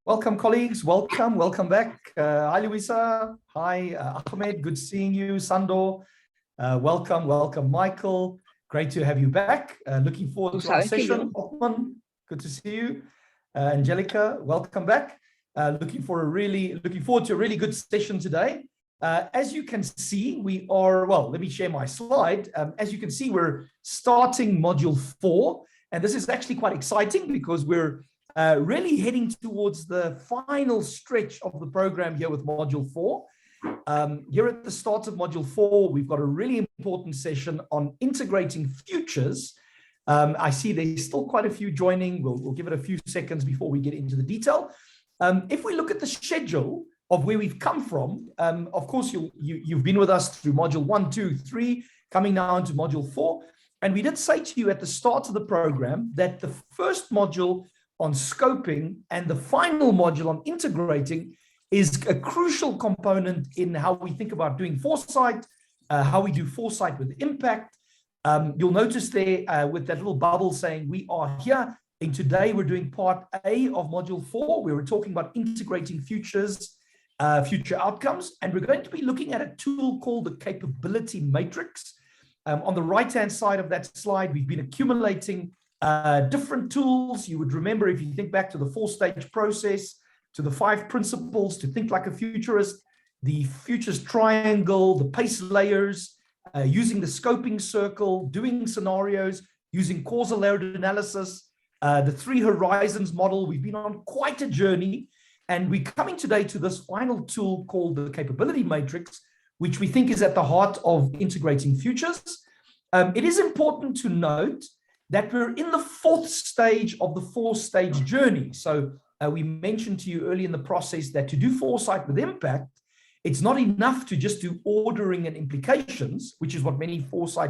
Welcome, colleagues. Welcome back. Hi, Luisa. Hi, Ahmed. Good seeing you. Sandor. Welcome, Michael. Great to have you back. Looking forward to our session. Othman, good to see you. Angelica, welcome back. Looking forward to a really good session today. As you can see, we are, well, let me share my slide. As you can see, we're starting module 4. And this is actually quite exciting because we're really heading towards the final stretch of the program here with module 4. Here at the start of module 4, we've got a really important session on integrating futures. I see there's still quite a few joining. We'll give it a few seconds before we get into the detail. If we look at the schedule of where we've come from, of course, you've been with us through module 1, 2, 3, coming now into module 4. And we did say to you at the start of the program that the first module on scoping and the final module on integrating is a crucial component in how we think about doing foresight, how we do foresight with impact. You'll notice there with that little bubble saying we are here, and today we're doing part A of module 4. We were talking about integrating futures, future outcomes, and we're going to be looking at a tool called the capability matrix. On the right-hand side of that slide, we've been accumulating different tools. You would remember, if you think back to the 4-stage process, to the 5 principles to think like a futurist, the futures triangle, the PACE layers, using the scoping circle, doing scenarios, using causal layered analysis, the 3 horizons model. We've been on quite a journey, and we're coming today to this final tool called the capability matrix, which we think is at the heart of integrating futures. It is important to note that we're in the 4th stage of the 4-stage journey. So we mentioned to you early in the process that to do foresight with impact, it's not enough to just do ordering and implications, which is what many foresight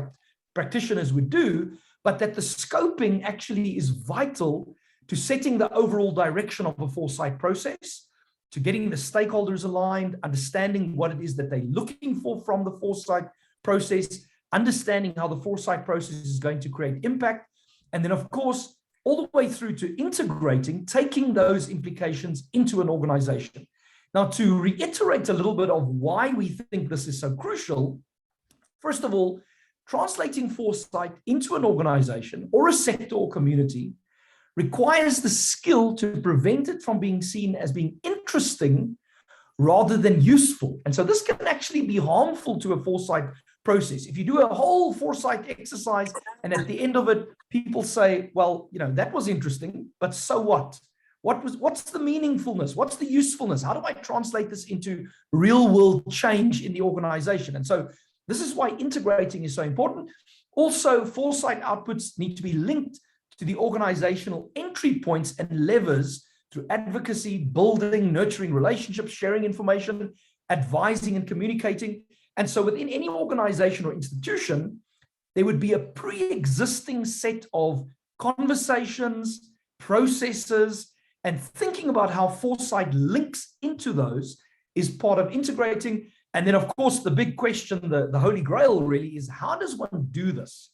practitioners would do, but that the scoping actually is vital to setting the overall direction of a foresight process, to getting the stakeholders aligned, understanding what it is that they're looking for from the foresight process, understanding how the foresight process is going to create impact, and then, of course, all the way through to integrating, taking those implications into an organization. Now, to reiterate a little bit of why we think this is so crucial, first of all, translating foresight into an organization or a sector or community requires the skill to prevent it from being seen as being interesting rather than useful. And so this can actually be harmful to a foresight process. If you do a whole foresight exercise and at the end of it, people say, well, you know, that was interesting, but so what? What's the meaningfulness? What's the usefulness? How do I translate this into real world change in the organization? And so this is why integrating is so important. Also, foresight outputs need to be linked to the organizational entry points and levers through advocacy, building, nurturing relationships, sharing information, advising and communicating. And so within any organization or institution, there would be a pre-existing set of conversations, processes, and thinking about how foresight links into those is part of integrating. And then, of course, the big question, the holy grail really is, how does one do this?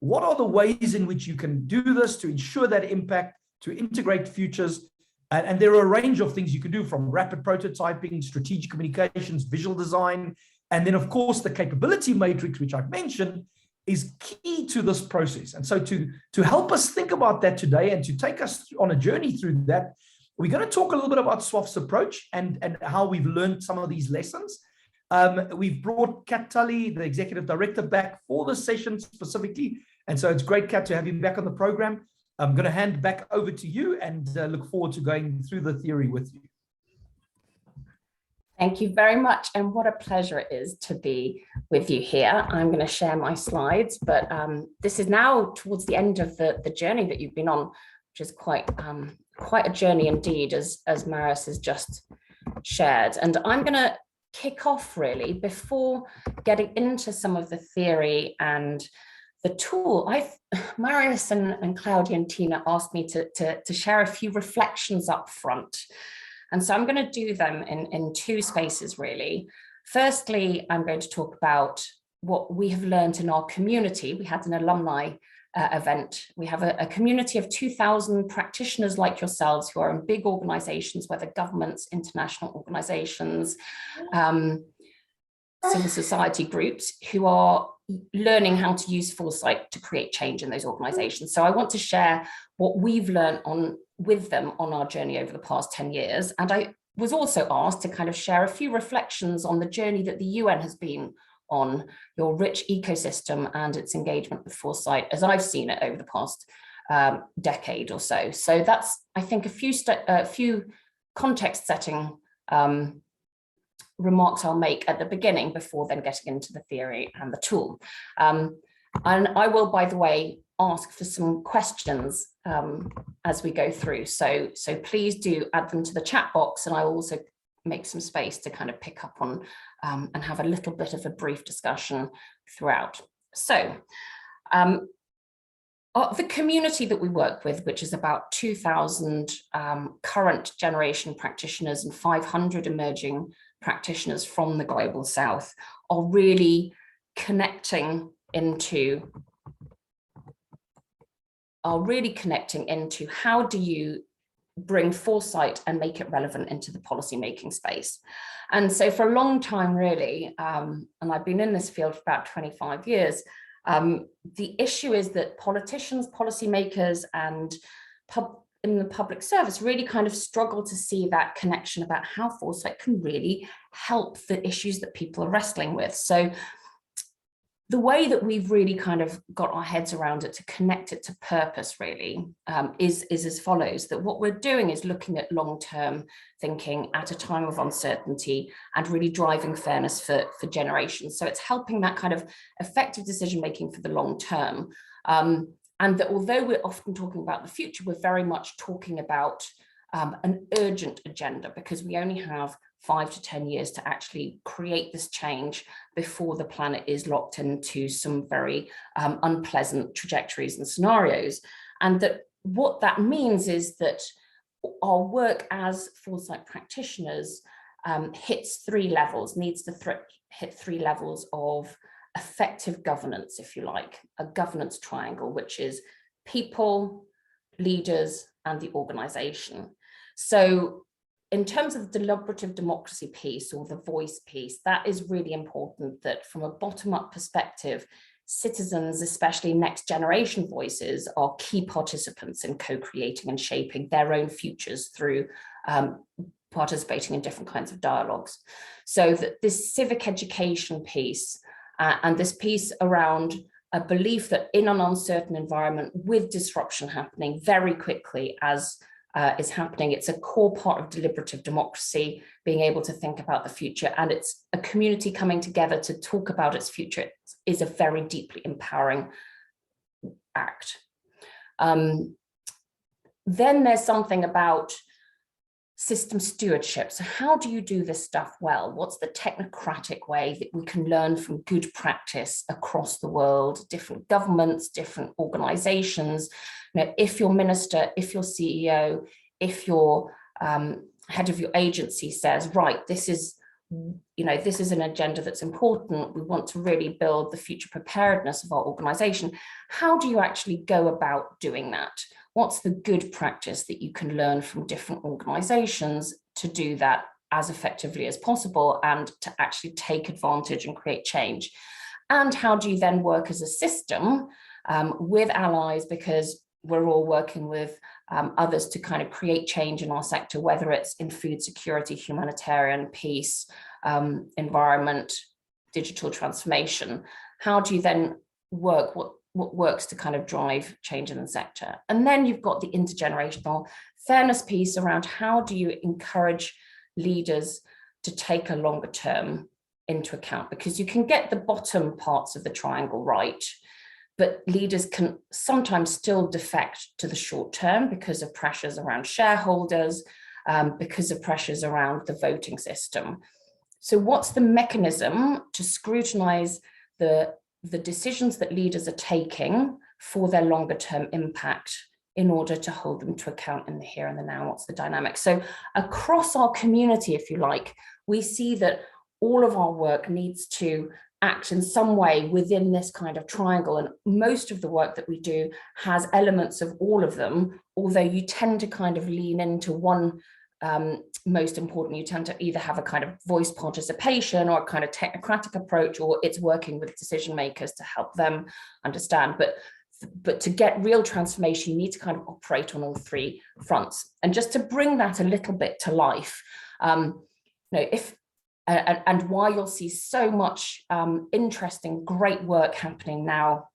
What are the ways in which you can do this to ensure that impact, to integrate futures? And there are a range of things you can do, from rapid prototyping, strategic communications, visual design, and then, of course, the capability matrix, which I've mentioned, is key to this process. And so to help us think about that today and to take us on a journey through that, we're going to talk a little bit about SWAF's approach and how we've learned some of these lessons. We've brought Kat Tully, the Executive Director, back for this session specifically. And so it's great, Kat, to have you back on the program. I'm going to hand back over to you and look forward to going through the theory with you. Thank you very much. And what a pleasure it is to be with you here. I'm going to share my slides, but this is now towards the end of the journey that you've been on, which is quite a journey indeed, as Marius has just shared. And I'm going to kick off really before getting into some of the theory and the tool. Marius and Claudia and Tina asked me to share a few reflections up front. And so I'm going to do them in 2 spaces, really. Firstly, I'm going to talk about what we have learned in our community. We had an alumni event. We have a community of 2,000 practitioners like yourselves who are in big organizations, whether governments, international organizations, civil society groups, who are learning how to use foresight to create change in those organizations. So I want to share what we've learned with them on our journey over the past 10 years. And I was also asked to kind of share a few reflections on the journey that the UN has been on, your rich ecosystem and its engagement with foresight as I've seen it over the past decade or so. So that's, I think, a few context setting remarks I'll make at the beginning before then getting into the theory and the tool. And I will, by the way, ask for some questions as we go through. So please do add them to the chat box, and I will also make some space to kind of pick up on and have a little bit of a brief discussion throughout. So the community that we work with, which is about 2,000 current generation practitioners and 500 emerging practitioners from the Global South, are really connecting into how do you bring foresight and make it relevant into the policy making space. And so for a long time, really, and I've been in this field for about 25 years, the issue is that politicians, policymakers, and in the public service really kind of struggle to see that connection about how foresight can really help the issues that people are wrestling with. So the way that we've really kind of got our heads around it to connect it to purpose really is as follows, that what we're doing is looking at long-term thinking at a time of uncertainty and really driving fairness for generations. So it's helping that kind of effective decision-making for the long term. And that although we're often talking about the future, we're very much talking about an urgent agenda, because we only have 5 to 10 years to actually create this change before the planet is locked into some very unpleasant trajectories and scenarios. And that what that means is that our work as foresight practitioners hits 3 levels, needs to hit 3 levels of effective governance, if you like, a governance triangle, which is people, leaders, and the organization. So in terms of the deliberative democracy piece, or the voice piece, that is really important, that from a bottom-up perspective, citizens, especially next generation voices, are key participants in co-creating and shaping their own futures through participating in different kinds of dialogues. So that this civic education piece and this piece around a belief that in an uncertain environment with disruption happening very quickly as is happening, it's a core part of deliberative democracy, being able to think about the future, and it's a community coming together to talk about its future is a very deeply empowering act. Then there's something about system stewardship. So how do you do this stuff well? What's the technocratic way that we can learn from good practice across the world, different governments, different organizations? You know, if your minister, if your CEO, if your head of your agency says, right, this is an agenda that's important, we want to really build the future preparedness of our organization, how do you actually go about doing that? What's the good practice that you can learn from different organizations to do that as effectively as possible and to actually take advantage and create change? And how do you then work as a system with allies, because we're all working with others to kind of create change in our sector, whether it's in food security, humanitarian, peace, environment, digital transformation. How do you then work, what works to kind of drive change in the sector? And then you've got the intergenerational fairness piece around how do you encourage leaders to take a longer term into account, because you can get the bottom parts of the triangle right, but leaders can sometimes still defect to the short term because of pressures around shareholders, because of pressures around the voting system. So what's the mechanism to scrutinize the decisions that leaders are taking for their longer term impact in order to hold them to account in the here and the now? What's the dynamic? So across our community, if you like, we see that all of our work needs to act in some way within this kind of triangle. And most of the work that we do has elements of all of them, although you tend to kind of lean into one most important. You tend to either have a kind of voice participation or a kind of technocratic approach, or it's working with decision makers to help them understand. But to get real transformation, you need to kind of operate on all three fronts. And just to bring that a little bit to life, and why you'll see so much interesting, great work happening now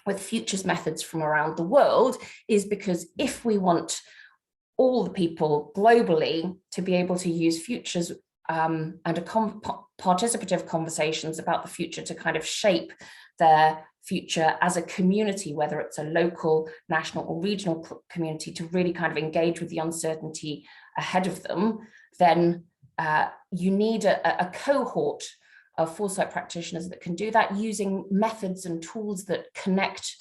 with futures methods from around the world, is because if we want all the people globally to be able to use futures and participative conversations about the future to kind of shape their future as a community, whether it's a local, national or regional community, to really kind of engage with the uncertainty ahead of them, then you need a cohort of foresight practitioners that can do that using methods and tools that connect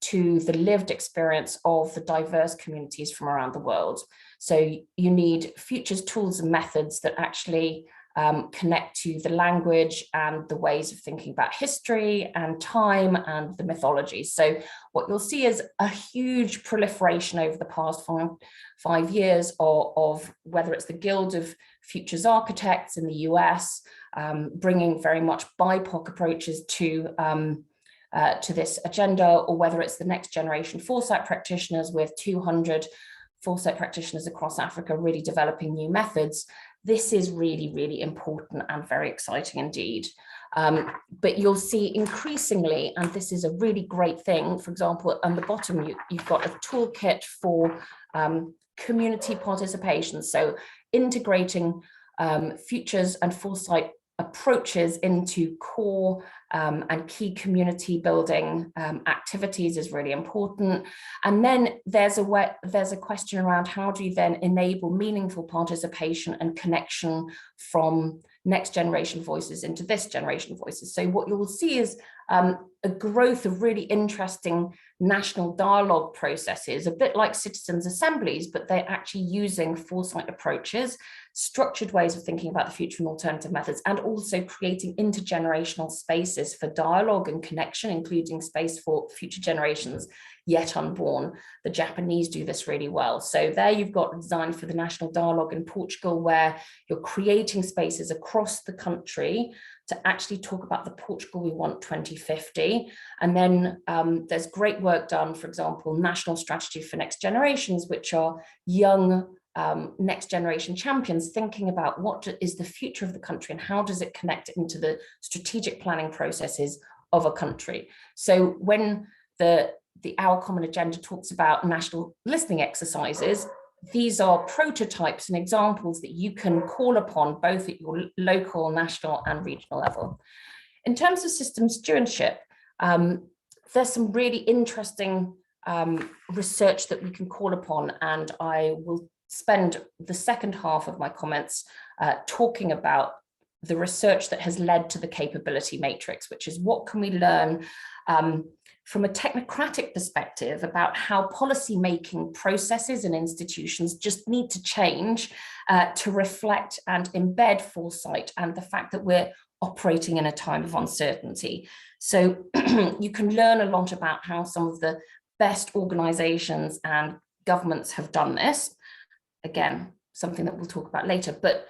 to the lived experience of the diverse communities from around the world. So you need futures tools and methods that actually connect to the language and the ways of thinking about history and time and the mythology. So what you'll see is a huge proliferation over the past five years of whether it's the Guild of Futures Architects in the US, bringing very much BIPOC approaches to this agenda, or whether it's the next generation foresight practitioners with 200 foresight practitioners across Africa really developing new methods. This is really, really important and very exciting indeed. But you'll see increasingly, and this is a really great thing, for example, on the bottom, you've got a toolkit for community participation. So integrating futures and foresight approaches into core and key community building activities is really important. And then there's a question around how do you then enable meaningful participation and connection from next generation voices into this generation voices. So what you will see is a growth of really interesting national dialogue processes, a bit like citizens' assemblies, but they're actually using foresight approaches, structured ways of thinking about the future and alternative methods, and also creating intergenerational spaces for dialogue and connection, including space for future generations yet unborn. The Japanese do this really well. So there you've got Design for the National Dialogue in Portugal, where you're creating spaces across the country to actually talk about the Portugal we want 2050. And then there's great work done, for example, National Strategy for Next Generations, which are young next generation champions thinking about what is the future of the country and how does it connect into the strategic planning processes of a country. So when Our Common Agenda talks about national listening exercises, these are prototypes and examples that you can call upon both at your local, national and regional level. In terms of system stewardship, there's some really interesting research that we can call upon, and I will spend the second half of my comments talking about the research that has led to the capability matrix, which is what can we learn from a technocratic perspective about how policy-making processes and institutions just need to change to reflect and embed foresight and the fact that we're operating in a time of uncertainty. So you can learn a lot about how some of the best organizations and governments have done this. Again, something that we'll talk about later, but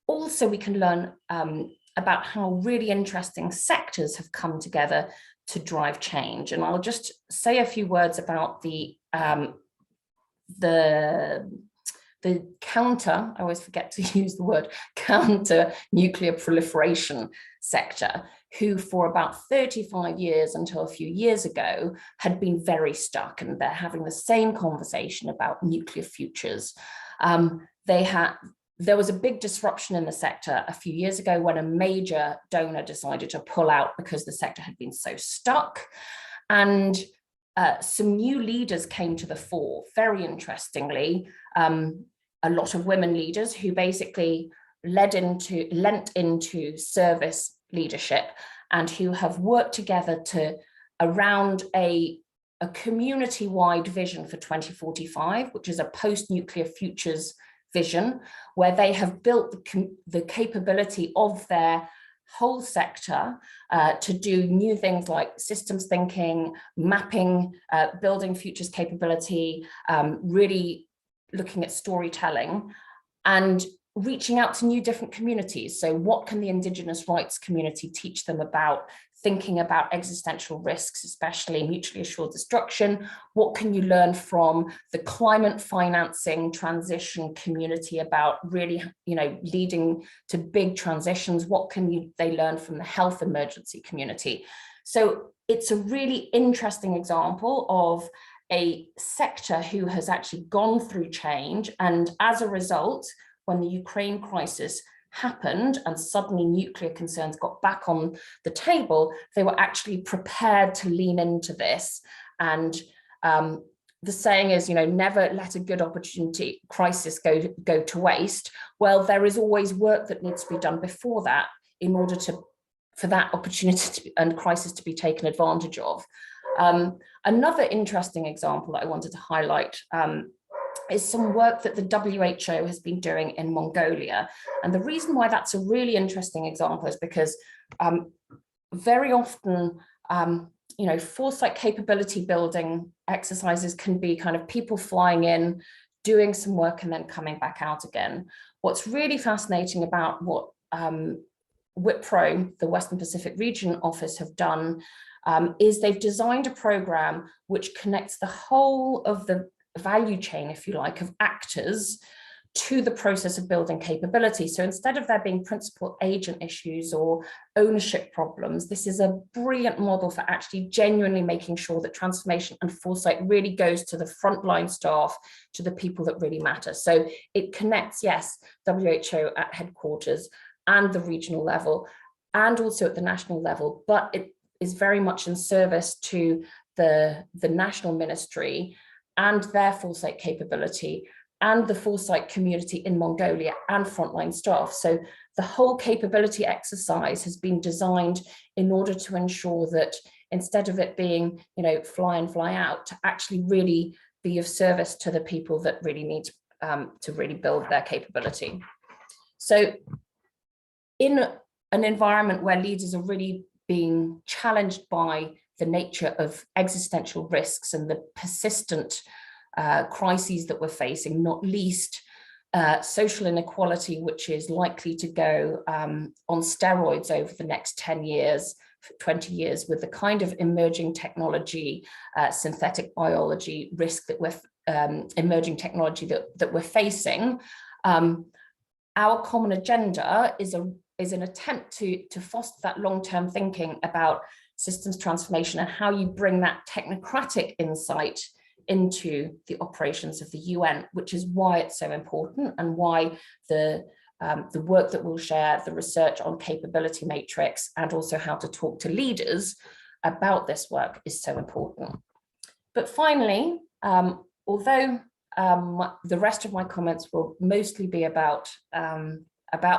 also we can learn about how really interesting sectors have come together to drive change. And I'll just say a few words about the counter, I always forget to use the word, counter nuclear proliferation sector, who for about 35 years until a few years ago had been very stuck, and they're having the same conversation about nuclear futures. There was a big disruption in the sector a few years ago when a major donor decided to pull out because the sector had been so stuck. And some new leaders came to the fore, very interestingly, a lot of women leaders who basically lent into service leadership and who have worked together around a community-wide vision for 2045, which is a post-nuclear futures vision, where they have built the capability of their whole sector to do new things like systems thinking, mapping, building futures capability, really looking at storytelling and reaching out to new different communities. So what can the Indigenous rights community teach them about thinking about existential risks, especially mutually assured destruction? What can you learn from the climate financing transition community about really, leading to big transitions? What can they learn from the health emergency community? So it's a really interesting example of a sector who has actually gone through change, and as a result, when the Ukraine crisis happened and suddenly nuclear concerns got back on the table, they were actually prepared to lean into this. And the saying is, never let a good opportunity crisis go to waste. Well, there is always work that needs to be done before that in order for that opportunity and crisis to be taken advantage of. Another interesting example that I wanted to highlight is some work that the WHO has been doing in Mongolia. And the reason why that's a really interesting example is because very often, foresight capability building exercises can be kind of people flying in, doing some work and then coming back out again. What's really fascinating about what WIPRO, the Western Pacific Region Office, have done is they've designed a program which connects the whole of the value chain, if you like, of actors to the process of building capability. So instead of there being principal agent issues or ownership problems, this is a brilliant model for actually genuinely making sure that transformation and foresight really goes to the frontline staff, to the people that really matter. So it connects, yes, WHO at headquarters and the regional level, and also at the national level, but it is very much in service to the national ministry and their foresight capability and the foresight community in Mongolia and frontline staff. So the whole capability exercise has been designed in order to ensure that instead of it being, fly in, fly out, to actually really be of service to the people that really need to really build their capability. So in an environment where leaders are really being challenged by the nature of existential risks and the persistent crises that we're facing, not least social inequality, which is likely to go on steroids over the next 10 years, 20 years, with the kind of emerging technology, synthetic biology risk that we're emerging technology that we're facing. Our common agenda is an attempt to foster that long-term thinking about systems transformation and how you bring that technocratic insight into the operations of the UN, which is why it's so important and why the work that we'll share, the research on capability matrix, and also how to talk to leaders about this work is so important. But finally, although the rest of my comments will mostly be about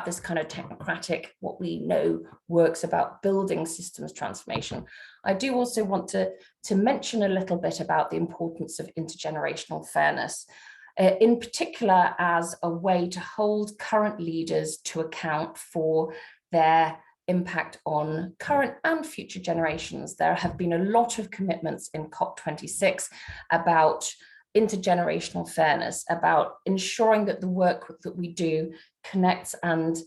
this kind of technocratic, what we know works about building systems transformation, I do also want to mention a little bit about the importance of intergenerational fairness, in particular as a way to hold current leaders to account for their impact on current and future generations. There have been a lot of commitments in COP26 about intergenerational fairness, about ensuring that the work that we do connects and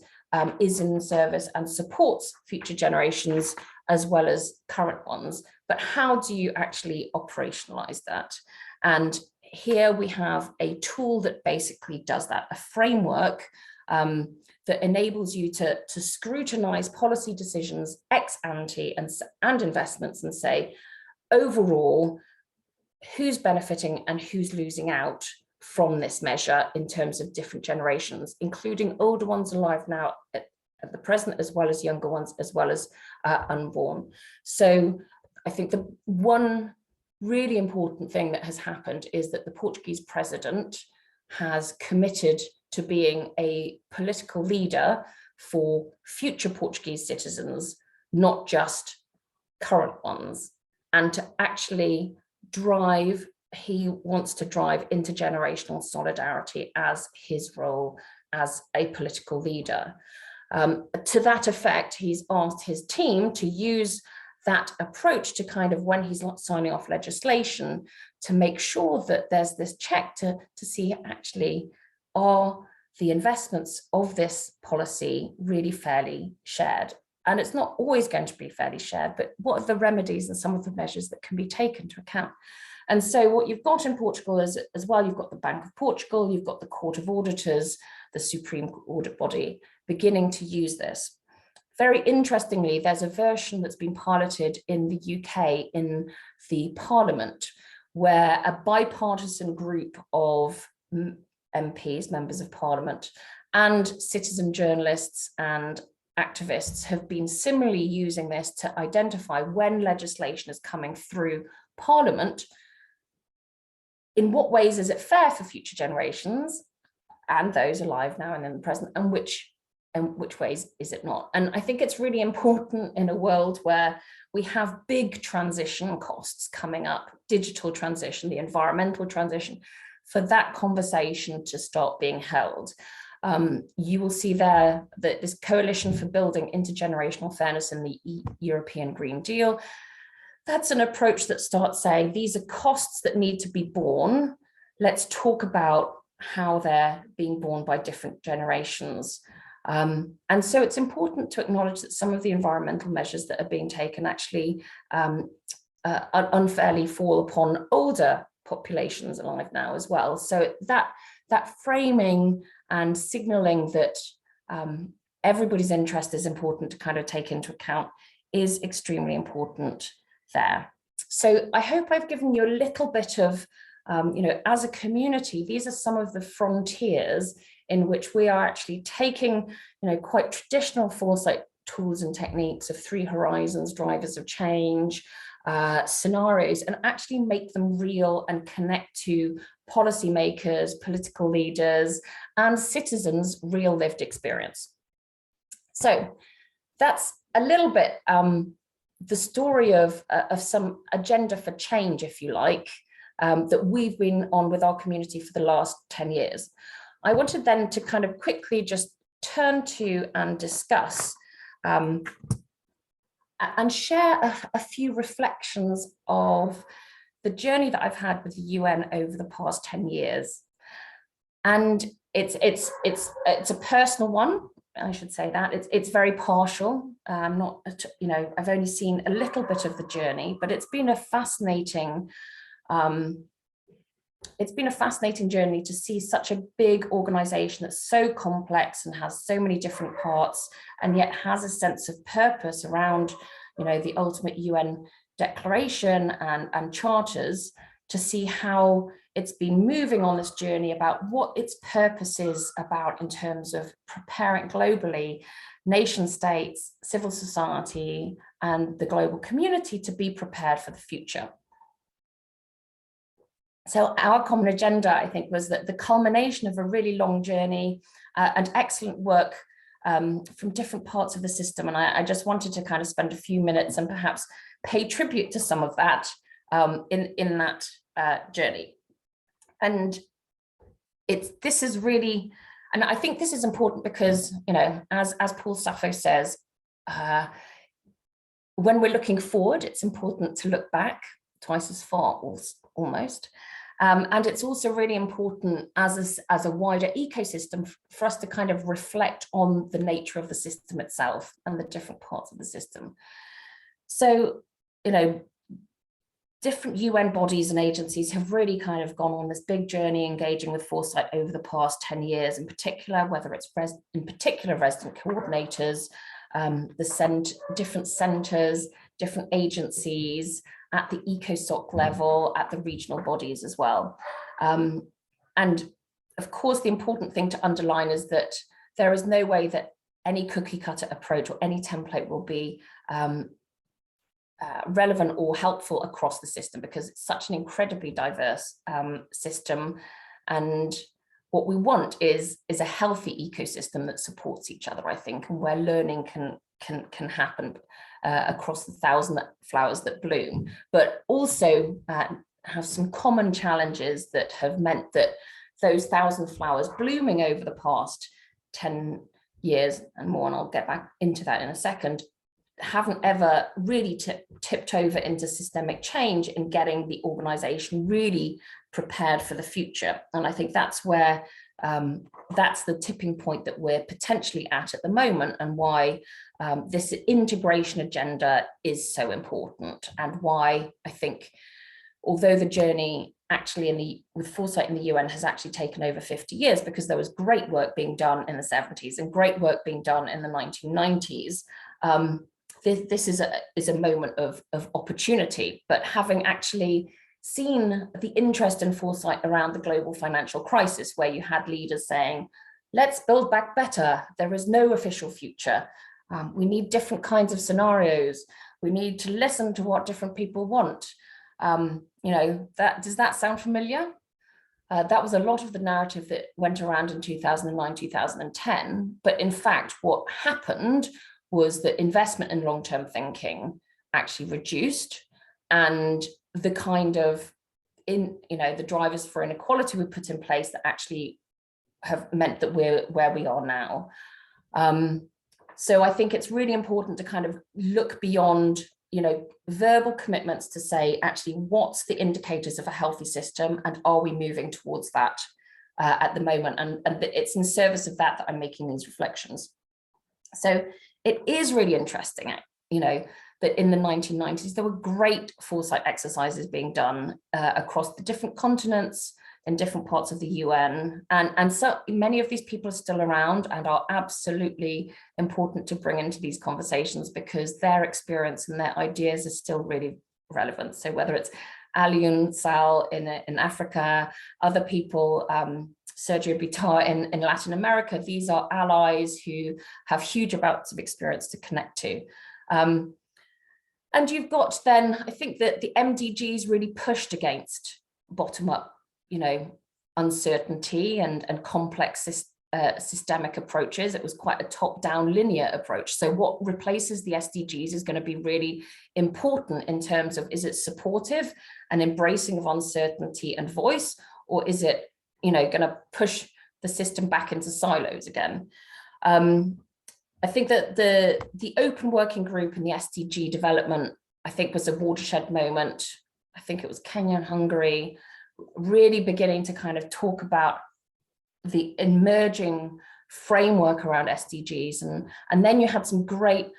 is in service and supports future generations as well as current ones. But how do you actually operationalize that? And here we have a tool that basically does that, a framework that enables you to scrutinize policy decisions ex ante and investments and say, overall, who's benefiting and who's losing out from this measure in terms of different generations, including older ones alive now at the present, as well as younger ones, as well as unborn. So I think the one really important thing that has happened is that the Portuguese president has committed to being a political leader for future Portuguese citizens, not just current ones, and to actually he wants to drive intergenerational solidarity as his role as a political leader. To that effect, he's asked his team to use that approach to kind of, when he's signing off legislation, to make sure that there's this check to see actually, are the investments of this policy really fairly shared? And it's not always going to be fairly shared, but what are the remedies and some of the measures that can be taken into account? And so what you've got in Portugal is, as well, you've got the Bank of Portugal, you've got the Court of Auditors, the Supreme Audit Body, beginning to use this. Very interestingly, there's a version that's been piloted in the UK in the Parliament, where a bipartisan group of MPs, members of Parliament, and citizen journalists and activists have been similarly using this to identify when legislation is coming through Parliament, in what ways is it fair for future generations and those alive now and in the present, and which ways is it not? And I think it's really important in a world where we have big transition costs coming up, digital transition, the environmental transition, for that conversation to start being held. You will see there that this Coalition for Building Intergenerational Fairness in the European Green Deal, that's an approach that starts saying these are costs that need to be borne. Let's talk about how they're being borne by different generations. And so it's important to acknowledge that some of the environmental measures that are being taken actually unfairly fall upon older populations alive now as well. So that framing and signaling that everybody's interest is important to kind of take into account is extremely important there. So I hope I've given you a little bit of, as a community, these are some of the frontiers in which we are actually taking, quite traditional foresight tools and techniques of 3 horizons, drivers of change, scenarios, and actually make them real and connect to policymakers, political leaders, and citizens' real lived experience. So that's a little bit the story of some agenda for change, if you like, that we've been on with our community for the last 10 years. I wanted then to kind of quickly just turn to and discuss and share a few reflections of the journey that I've had with the UN over the past 10 years. And it's a personal one, I should say that. It's very partial. I've only seen a little bit of the journey, but it's been a fascinating journey to see such a big organization that's so complex and has so many different parts, and yet has a sense of purpose around, the ultimate UN declaration and charters, to see how it's been moving on this journey about what its purpose is about in terms of preparing globally nation states, civil society, and the global community to be prepared for the future. So our common agenda, I think, was that the culmination of a really long journey and excellent work from different parts of the system. And I just wanted to kind of spend a few minutes and perhaps pay tribute to some of that in that journey. And this is really, and I think this is important because, as Paul Saffo says, when we're looking forward, it's important to look back twice as far, almost. And it's also really important as a wider ecosystem for us to kind of reflect on the nature of the system itself and the different parts of the system. So, different UN bodies and agencies have really kind of gone on this big journey engaging with foresight over the past 10 years, in particular, whether it's resident coordinators, different centers, different agencies, at the ECOSOC level, at the regional bodies as well. And of course, the important thing to underline is that there is no way that any cookie cutter approach or any template will be relevant or helpful across the system, because it's such an incredibly diverse system. And what we want is a healthy ecosystem that supports each other, I think, and where learning can happen across the 1,000 flowers that bloom, but also have some common challenges that have meant that those 1,000 flowers blooming over the past 10 years and more, and I'll get back into that in a second, haven't ever really tipped over into systemic change in getting the organization really prepared for the future. And I think that's where that's the tipping point that we're potentially at the moment, and why this integration agenda is so important, and why I think, although the journey actually with foresight in the UN has actually taken over 50 years, because there was great work being done in the 70s and great work being done in the 1990s, this is a moment of opportunity. But having actually seen the interest and foresight around the global financial crisis, where you had leaders saying, let's build back better, there is no official future, we need different kinds of scenarios, we need to listen to what different people want. Does that sound familiar? That was a lot of the narrative that went around in 2009, 2010. But in fact, what happened was that investment in long-term thinking actually reduced, and the kind of the drivers for inequality we put in place that actually have meant that we're where we are now. So I think it's really important to kind of look beyond verbal commitments to say, actually, what's the indicators of a healthy system, and are we moving towards that at the moment? And it's in service of that I'm making these reflections. So it is really interesting, that in the 1990s, there were great foresight exercises being done across the different continents, in different parts of the UN. And so many of these people are still around and are absolutely important to bring into these conversations, because their experience and their ideas are still really relevant. So whether it's Alioune Sall in Africa, other people, Sergio Bitar in Latin America, these are allies who have huge amounts of experience to connect to. And you've got then, I think that the MDGs really pushed against bottom-up uncertainty and complex systemic approaches. It was quite a top-down linear approach. So what replaces the SDGs is going to be really important in terms of, is it supportive and embracing of uncertainty and voice, or is it going to push the system back into silos again? I think that the open working group in the SDG development, I think, was a watershed moment. I think it was Kenya and Hungary really beginning to kind of talk about the emerging framework around SDGs. And then you had some great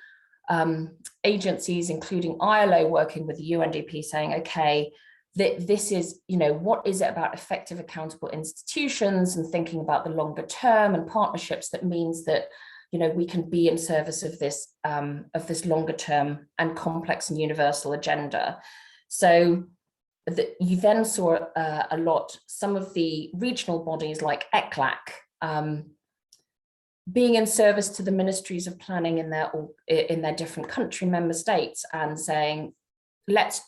agencies, including ILO, working with the UNDP, saying, okay, this is, what is it about effective, accountable institutions, and thinking about the longer term and partnerships that means that, we can be in service of this longer term and complex and universal agenda. So you then saw some of the regional bodies like ECLAC being in service to the ministries of planning in their different country member states, and saying, let's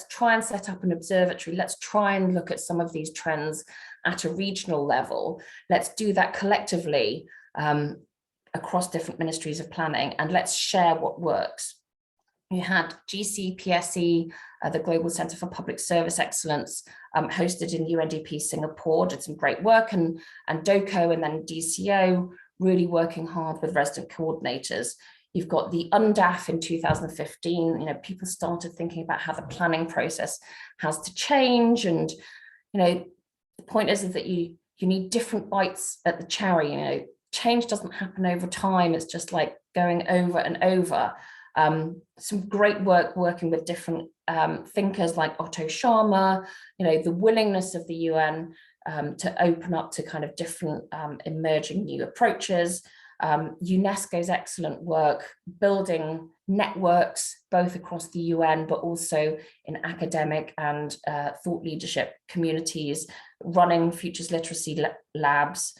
try and set up an observatory, let's try and look at some of these trends at a regional level, let's do that collectively across different ministries of planning, and let's share what works. You had GCPSE, the Global Centre for Public Service Excellence, hosted in UNDP Singapore, did some great work, and DOCO and then DCO really working hard with resident coordinators. You've got the UNDAF in 2015, people started thinking about how the planning process has to change. And, the point is that you need different bites at the cherry. Change doesn't happen over time. It's just like going over and over. Some great work working with different thinkers like Otto Scharmer, the willingness of the UN to open up to kind of different emerging new approaches. UNESCO's excellent work building networks both across the UN but also in academic and thought leadership communities, running Futures Literacy Labs,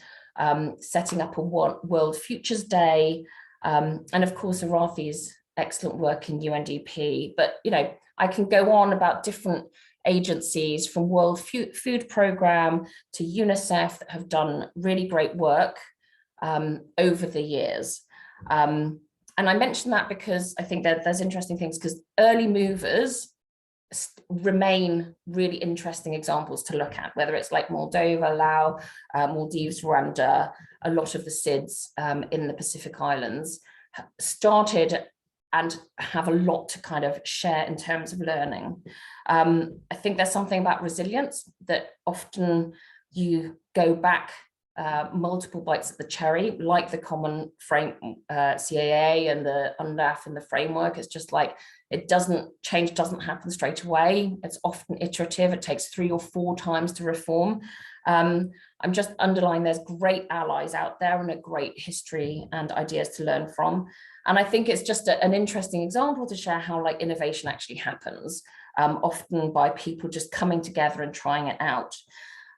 setting up a World Futures Day, and of course Arathi's excellent work in UNDP. But I can go on about different agencies from World Food Programme to UNICEF that have done really great work over the years. And I mention that because I think that there's interesting things, because early movers remain really interesting examples to look at, whether it's like Moldova, Laos, Maldives, Rwanda, a lot of the SIDS in the Pacific Islands started and have a lot to kind of share in terms of learning. I think there's something about resilience that often you go back multiple bites at the cherry, like the common frame CAA and the UNDAF and the framework. It's just like, change doesn't happen straight away. It's often iterative. It takes 3 or 4 times to reform. I'm just underlining there's great allies out there and a great history and ideas to learn from. And I think it's just an interesting example to share how like innovation actually happens, often by people just coming together and trying it out.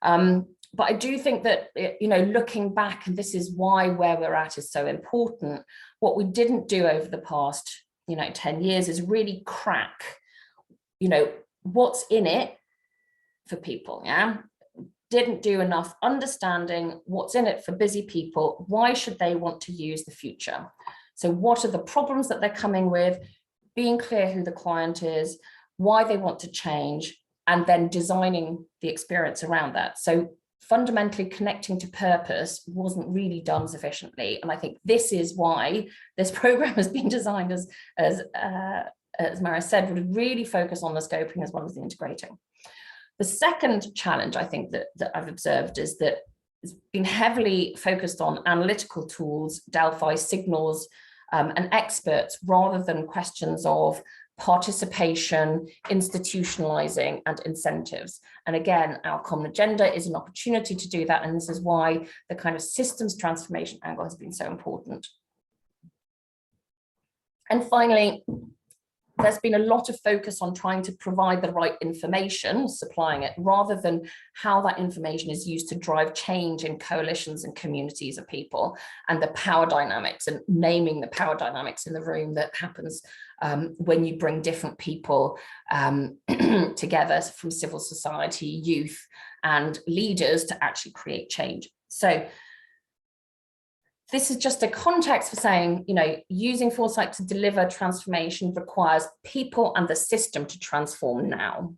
But I do think that, you know, looking back, and this is why where we're at is so important, what we didn't do over the past, 10 years is really crack, what's in it for people, yeah? Didn't do enough understanding what's in it for busy people. Why should they want to use the future? So what are the problems that they're coming with, being clear who the client is, why they want to change, and then designing the experience around that. So fundamentally connecting to purpose wasn't really done sufficiently. And I think this is why this program has been designed as Mara said, would really focus on the scoping as well as the integrating. The second challenge I think that I've observed is that it's been heavily focused on analytical tools, Delphi signals, and experts, rather than questions of participation, institutionalizing, and incentives. And again, our common agenda is an opportunity to do that. And this is why the kind of systems transformation angle has been so important. And finally, there's been a lot of focus on trying to provide the right information, supplying it, rather than how that information is used to drive change in coalitions and communities of people, and the power dynamics, and naming the power dynamics in the room that happens when you bring different people together from civil society, youth, and leaders to actually create change. So this is just a context for saying, using foresight to deliver transformation requires people and the system to transform now.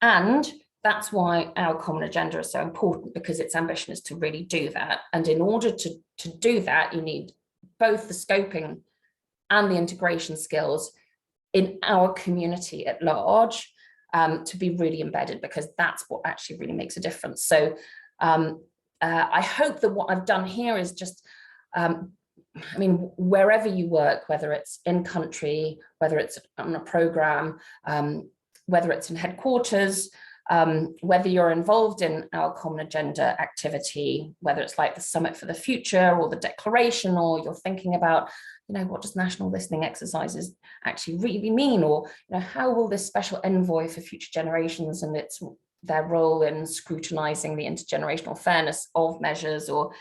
And that's why our common agenda is so important, because its ambition is to really do that. And in order to do that, you need both the scoping and the integration skills in our community at large to be really embedded, because that's what actually really makes a difference. So I hope that what I've done here is just, wherever you work, whether it's in country, whether it's on a program, whether it's in headquarters, whether you're involved in our common agenda activity, whether it's like the Summit for the Future or the Declaration, or you're thinking about, what does national listening exercises actually really mean? Or, how will this special envoy for future generations and their role in scrutinizing the intergenerational fairness of measures, or,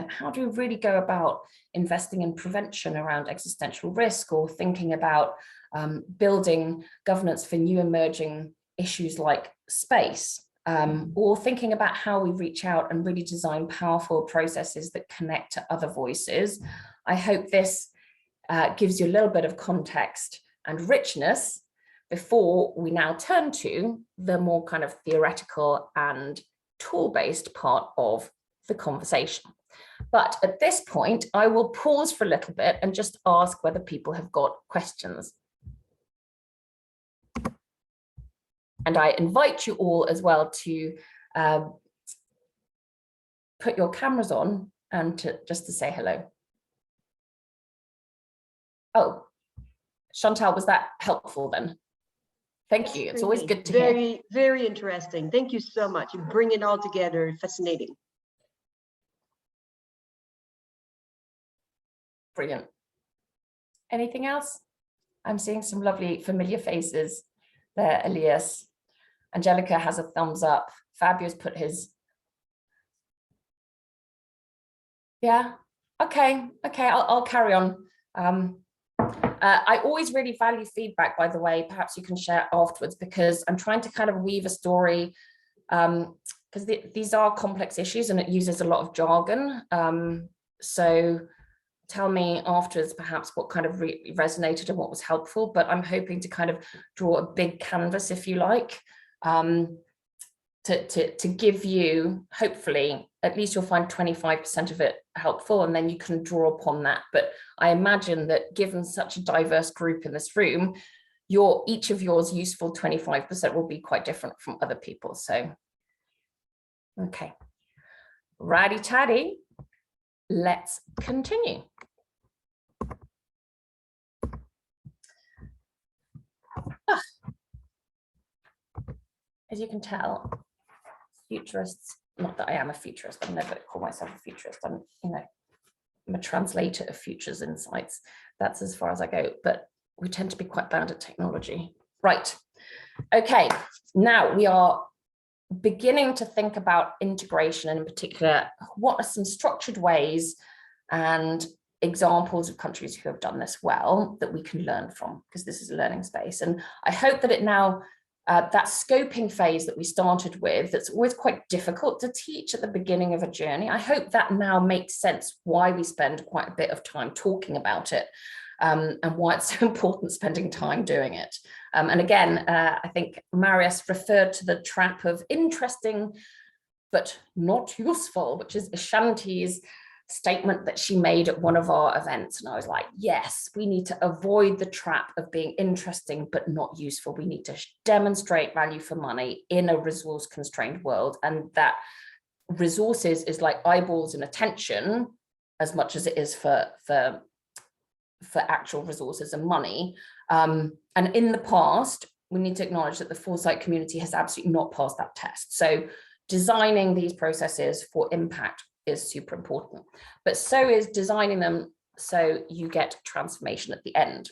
how do we really go about investing in prevention around existential risk, or thinking about building governance for new emerging issues like space, or thinking about how we reach out and really design powerful processes that connect to other voices. I hope this gives you a little bit of context and richness before we now turn to the more kind of theoretical and tool-based part of the conversation. But at this point, I will pause for a little bit and just ask whether people have got questions. And I invite you all as well to put your cameras on and just to say hello. Oh, Chantal, was that helpful then? Thank you. It's always good to hear. Very, very interesting. Thank you so much. You bring it all together. Fascinating. Brilliant. Anything else? I'm seeing some lovely familiar faces there. Elias. Angelica has a thumbs up. Fabio's put his. Yeah. Okay. I'll carry on. I always really value feedback, by the way. Perhaps you can share afterwards, because I'm trying to kind of weave a story, because these are complex issues and it uses a lot of jargon. So tell me afterwards perhaps what kind of resonated and what was helpful, but I'm hoping to kind of draw a big canvas, if you like, to give you, hopefully, at least you'll find 25% of it helpful, and then you can draw upon that. But I imagine that given such a diverse group in this room, each of yours useful 25% will be quite different from other people. So, okay, righty tighty, let's continue. As you can tell, futurists, not that I am a futurist, I never call myself a futurist, I'm a translator of futures insights. That's as far as I go, but we tend to be quite bad at technology. Right, okay, now we are beginning to think about integration, and in particular, what are some structured ways and examples of countries who have done this well that we can learn from, because this is a learning space. And I hope that it now, that scoping phase that we started with, that's always quite difficult to teach at the beginning of a journey, I hope that now makes sense why we spend quite a bit of time talking about it, and why it's so important spending time doing it. And again, I think Marius referred to the trap of interesting but not useful, which is Ashanti's statement that she made at one of our events. And I was like, yes, we need to avoid the trap of being interesting but not useful. We need to demonstrate value for money in a resource constrained world, and that resources is like eyeballs and attention as much as it is for actual resources and money. And in the past, we need to acknowledge that the Foresight community has absolutely not passed that test. So designing these processes for impact is super important, but so is designing them so you get transformation at the end.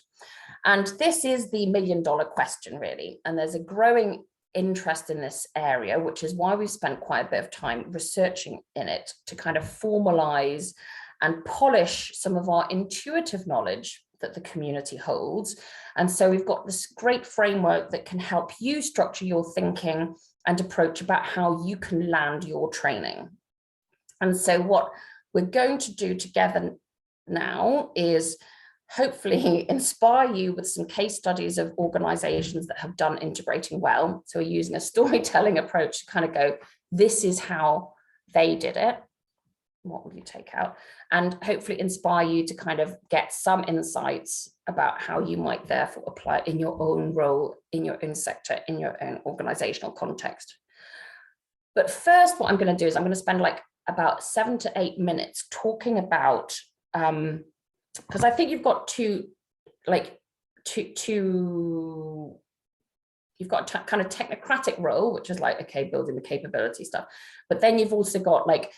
And this is the $1 million question, really. And there's a growing interest in this area, which is why we've spent quite a bit of time researching in it to kind of formalize and polish some of our intuitive knowledge that the community holds. And so we've got this great framework that can help you structure your thinking and approach about how you can land your training. And so what we're going to do together now is hopefully inspire you with some case studies of organizations that have done integrating well. So we're using a storytelling approach to kind of go, this is how they did it. What will you take out? And hopefully inspire you to kind of get some insights about how you might therefore apply it in your own role, in your own sector, in your own organizational context. But first, what I'm going to do is I'm going to spend like about 7 to 8 minutes talking about, because I think you've got you've got a kind of technocratic role, which is like, okay, building the capability stuff. But then you've also got like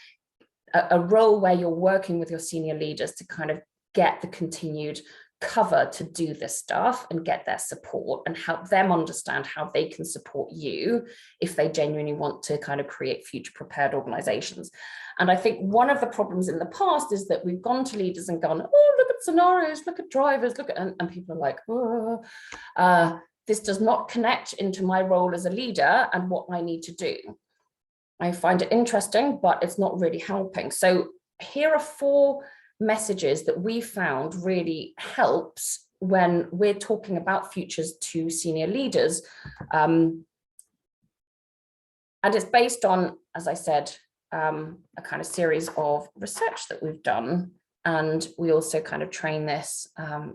a role where you're working with your senior leaders to kind of get the continued cover to do this stuff and get their support and help them understand how they can support you if they genuinely want to kind of create future prepared organizations. And I think one of the problems in the past is that we've gone to leaders and gone, oh, look at scenarios, look at drivers, look at, and people are like, oh, this does not connect into my role as a leader and what I need to do. I find it interesting, but it's not really helping. So here are 4 messages that we found really helps when we're talking about futures to senior leaders. And it's based on, as I said, a kind of series of research that we've done. And we also kind of train this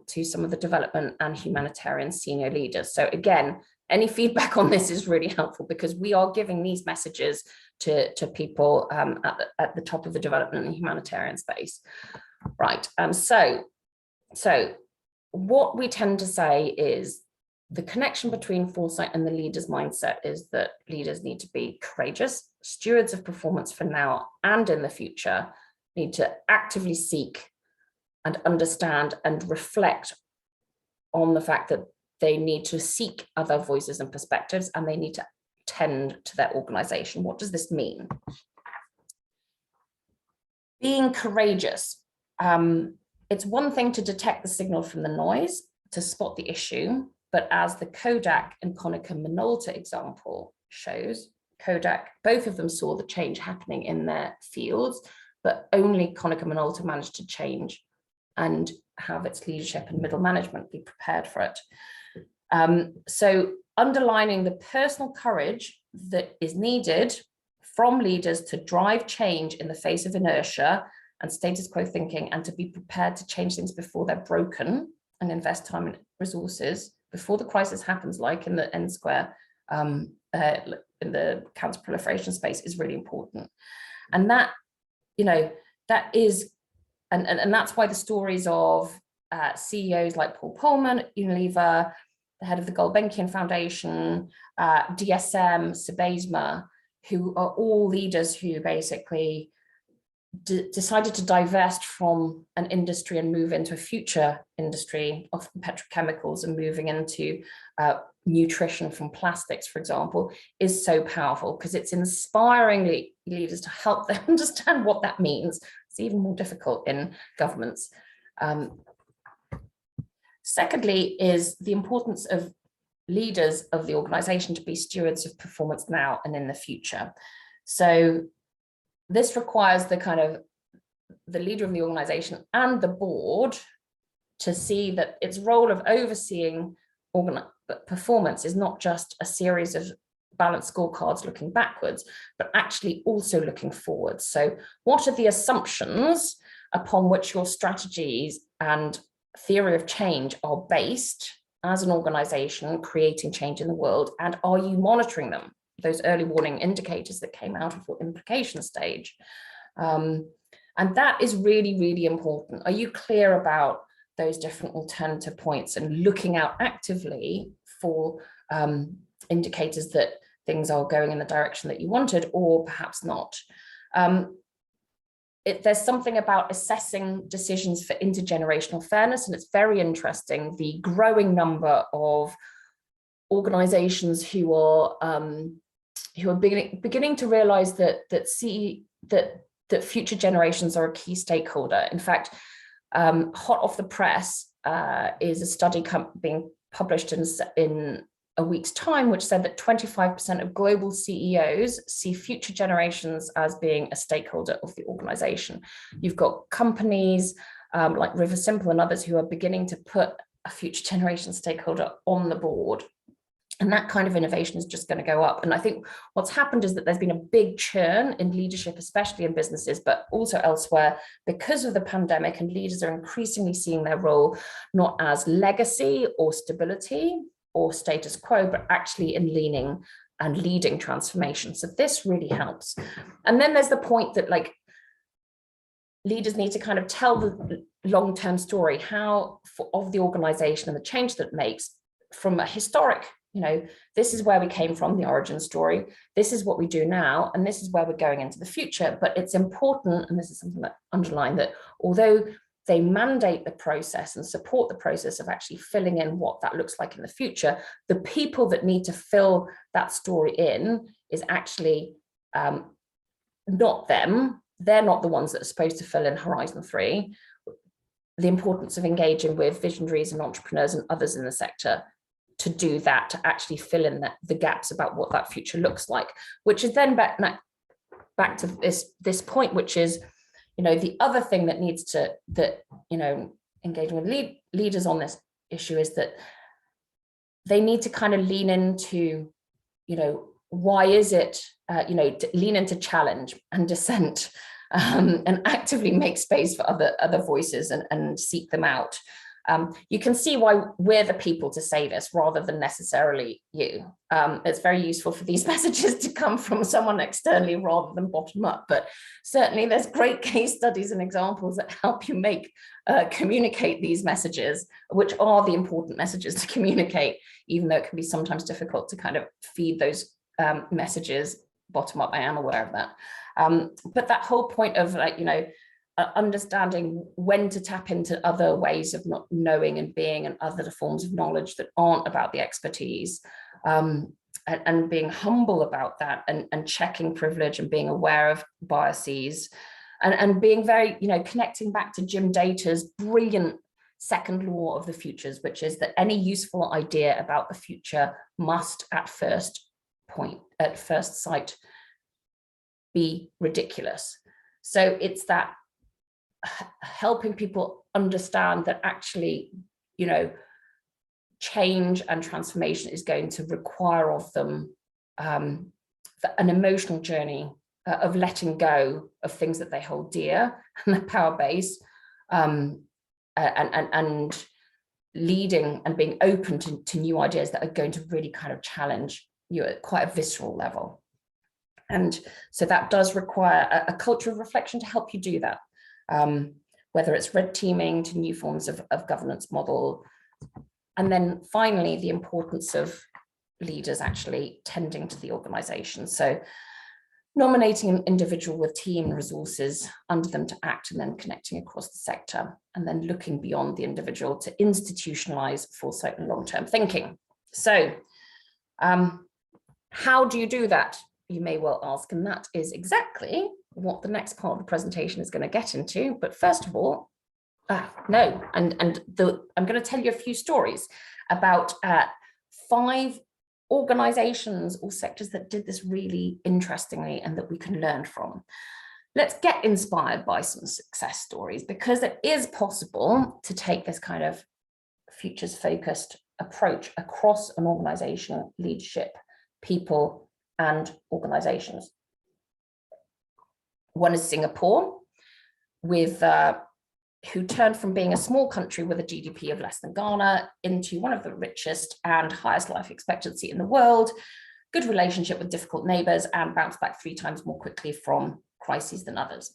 to some of the development and humanitarian senior leaders. So again, any feedback on this is really helpful because we are giving these messages to people at the top of the development and humanitarian space. Right, so what we tend to say is the connection between foresight and the leader's mindset is that leaders need to be courageous, stewards of performance for now and in the future, need to actively seek and understand and reflect on the fact that they need to seek other voices and perspectives, and they need to tend to their organization. What does this mean? Being courageous. It's one thing to detect the signal from the noise, to spot the issue, but as the Kodak and Konica Minolta example shows, Kodak, both of them saw the change happening in their fields, but only Konica Minolta managed to change and have its leadership and middle management be prepared for it. So underlining the personal courage that is needed from leaders to drive change in the face of inertia and status quo thinking, and to be prepared to change things before they're broken, and invest time and resources before the crisis happens, like in the N Square, in the counter-proliferation space, is really important. And that, that is, and that's why the stories of CEOs like Paul Polman at Unilever, the head of the Gulbenkian Foundation, DSM, Sebasma, who are all leaders who basically decided to divest from an industry and move into a future industry of petrochemicals, and moving into nutrition from plastics, for example, is so powerful, because it's inspiring leaders to help them understand what that means. It's even more difficult in governments. Secondly, is the importance of leaders of the organization to be stewards of performance now and in the future. So this requires the leader of the organization and the board to see that its role of overseeing performance is not just a series of balanced scorecards looking backwards, but actually also looking forwards. So what are the assumptions upon which your strategies and theory of change are based as an organization creating change in the world, and are you monitoring them? Those early warning indicators that came out of the implication stage. And that is really, really important. Are you clear about those different alternative points and looking out actively for indicators that things are going in the direction that you wanted, or perhaps not? There's something about assessing decisions for intergenerational fairness, and it's very interesting, the growing number of organizations who are beginning to realize that future generations are a key stakeholder. In fact, hot off the press is a study being published in a week's time, which said that 25% of global CEOs see future generations as being a stakeholder of the organization. You've got companies like River Simple and others who are beginning to put a future generation stakeholder on the board. And that kind of innovation is just going to go up. And I think what's happened is that there's been a big churn in leadership, especially in businesses, but also elsewhere, because of the pandemic, and leaders are increasingly seeing their role not as legacy or stability or status quo, but actually in leaning and leading transformation. So this really helps. And then there's the point that leaders need to kind of tell the long-term story of the organization and the change that it makes from a historic, this is where we came from, the origin story, this is what we do now, and this is where we're going into the future. But it's important, and this is something that underline, that although they mandate the process and support the process of actually filling in what that looks like in the future, the people that need to fill that story in is actually not them. They're not the ones that are supposed to fill in Horizon 3. The importance of engaging with visionaries and entrepreneurs and others in the sector to do that, to actually fill in the gaps about what that future looks like, which is then back to this point, which is, the other thing that needs to, engaging with leaders on this issue is that they need to kind of lean into, why is it, to lean into challenge and dissent, and actively make space for other voices and seek them out. You can see why we're the people to say this rather than necessarily you. It's very useful for these messages to come from someone externally rather than bottom up, but certainly there's great case studies and examples that help you communicate these messages, which are the important messages to communicate, even though it can be sometimes difficult to kind of feed those messages bottom up. I am aware of that. But that whole point of understanding when to tap into other ways of not knowing and being, and other forms of knowledge that aren't about the expertise, and being humble about that, and checking privilege and being aware of biases, and being very, connecting back to Jim Data's brilliant second law of the futures, which is that any useful idea about the future must at first sight be ridiculous. So it's that helping people understand that actually, you know, change and transformation is going to require of them an emotional journey of letting go of things that they hold dear and their power base, and leading and being open to new ideas that are going to really kind of challenge you at quite a visceral level. And so that does require a culture of reflection to help you do that, whether it's red teaming to new forms of governance model. And then finally, the importance of leaders actually tending to the organization. So nominating an individual with team and resources under them to act, and then connecting across the sector, and then looking beyond the individual to institutionalize foresight and long-term thinking. So how do you do that, you may well ask, and that is exactly what the next part of the presentation is going to get into. But first of all, I'm going to tell you a few stories about 5 organizations or sectors that did this really interestingly and that we can learn from. Let's get inspired by some success stories, because it is possible to take this kind of futures focused approach across an organization, leadership, people and organizations. One is Singapore, with who turned from being a small country with a GDP of less than Ghana into one of the richest and highest life expectancy in the world, good relationship with difficult neighbors, and bounced back 3 times more quickly from crises than others.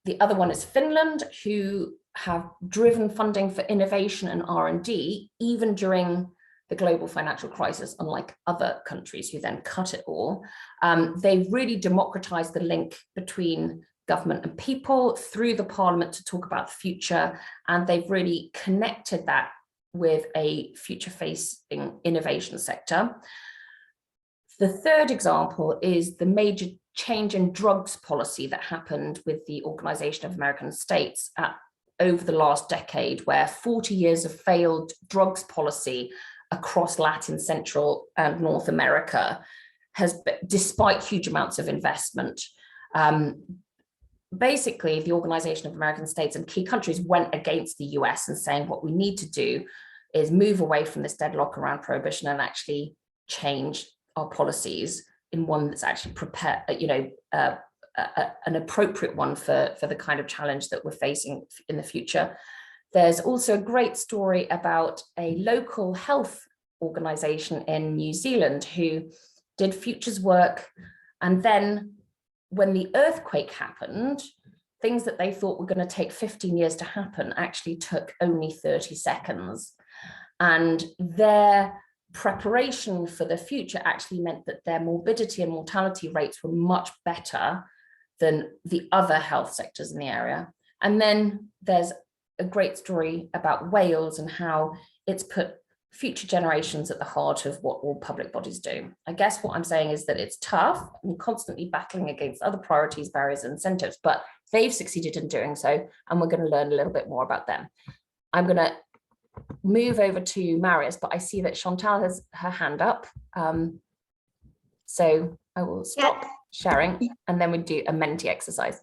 The other one is Finland, who have driven funding for innovation and R&D even during the global financial crisis, unlike other countries who then cut it all. They really democratized the link between government and people through the parliament to talk about the future, and they've really connected that with a future-facing innovation sector. The third example is the major change in drugs policy that happened with the Organization of American States over the last decade, where 40 years of failed drugs policy across Latin, Central and North America has, despite huge amounts of investment, basically the Organization of American States and key countries went against the US and saying what we need to do is move away from this deadlock around prohibition and actually change our policies in one that's actually prepared, an appropriate one for the kind of challenge that we're facing in the future. There's also a great story about a local health organization in New Zealand who did futures work, and then when the earthquake happened, things that they thought were going to take 15 years to happen actually took only 30 seconds. And their preparation for the future actually meant that their morbidity and mortality rates were much better than the other health sectors in the area. And then there's a great story about Wales and how it's put future generations at the heart of what all public bodies do. I guess what I'm saying is that it's tough and constantly battling against other priorities, barriers, and incentives, but they've succeeded in doing so, and we're going to learn a little bit more about them. I'm going to move over to Marius, but I see that Chantal has her hand up. So I will stop sharing, and then we do a Menti exercise.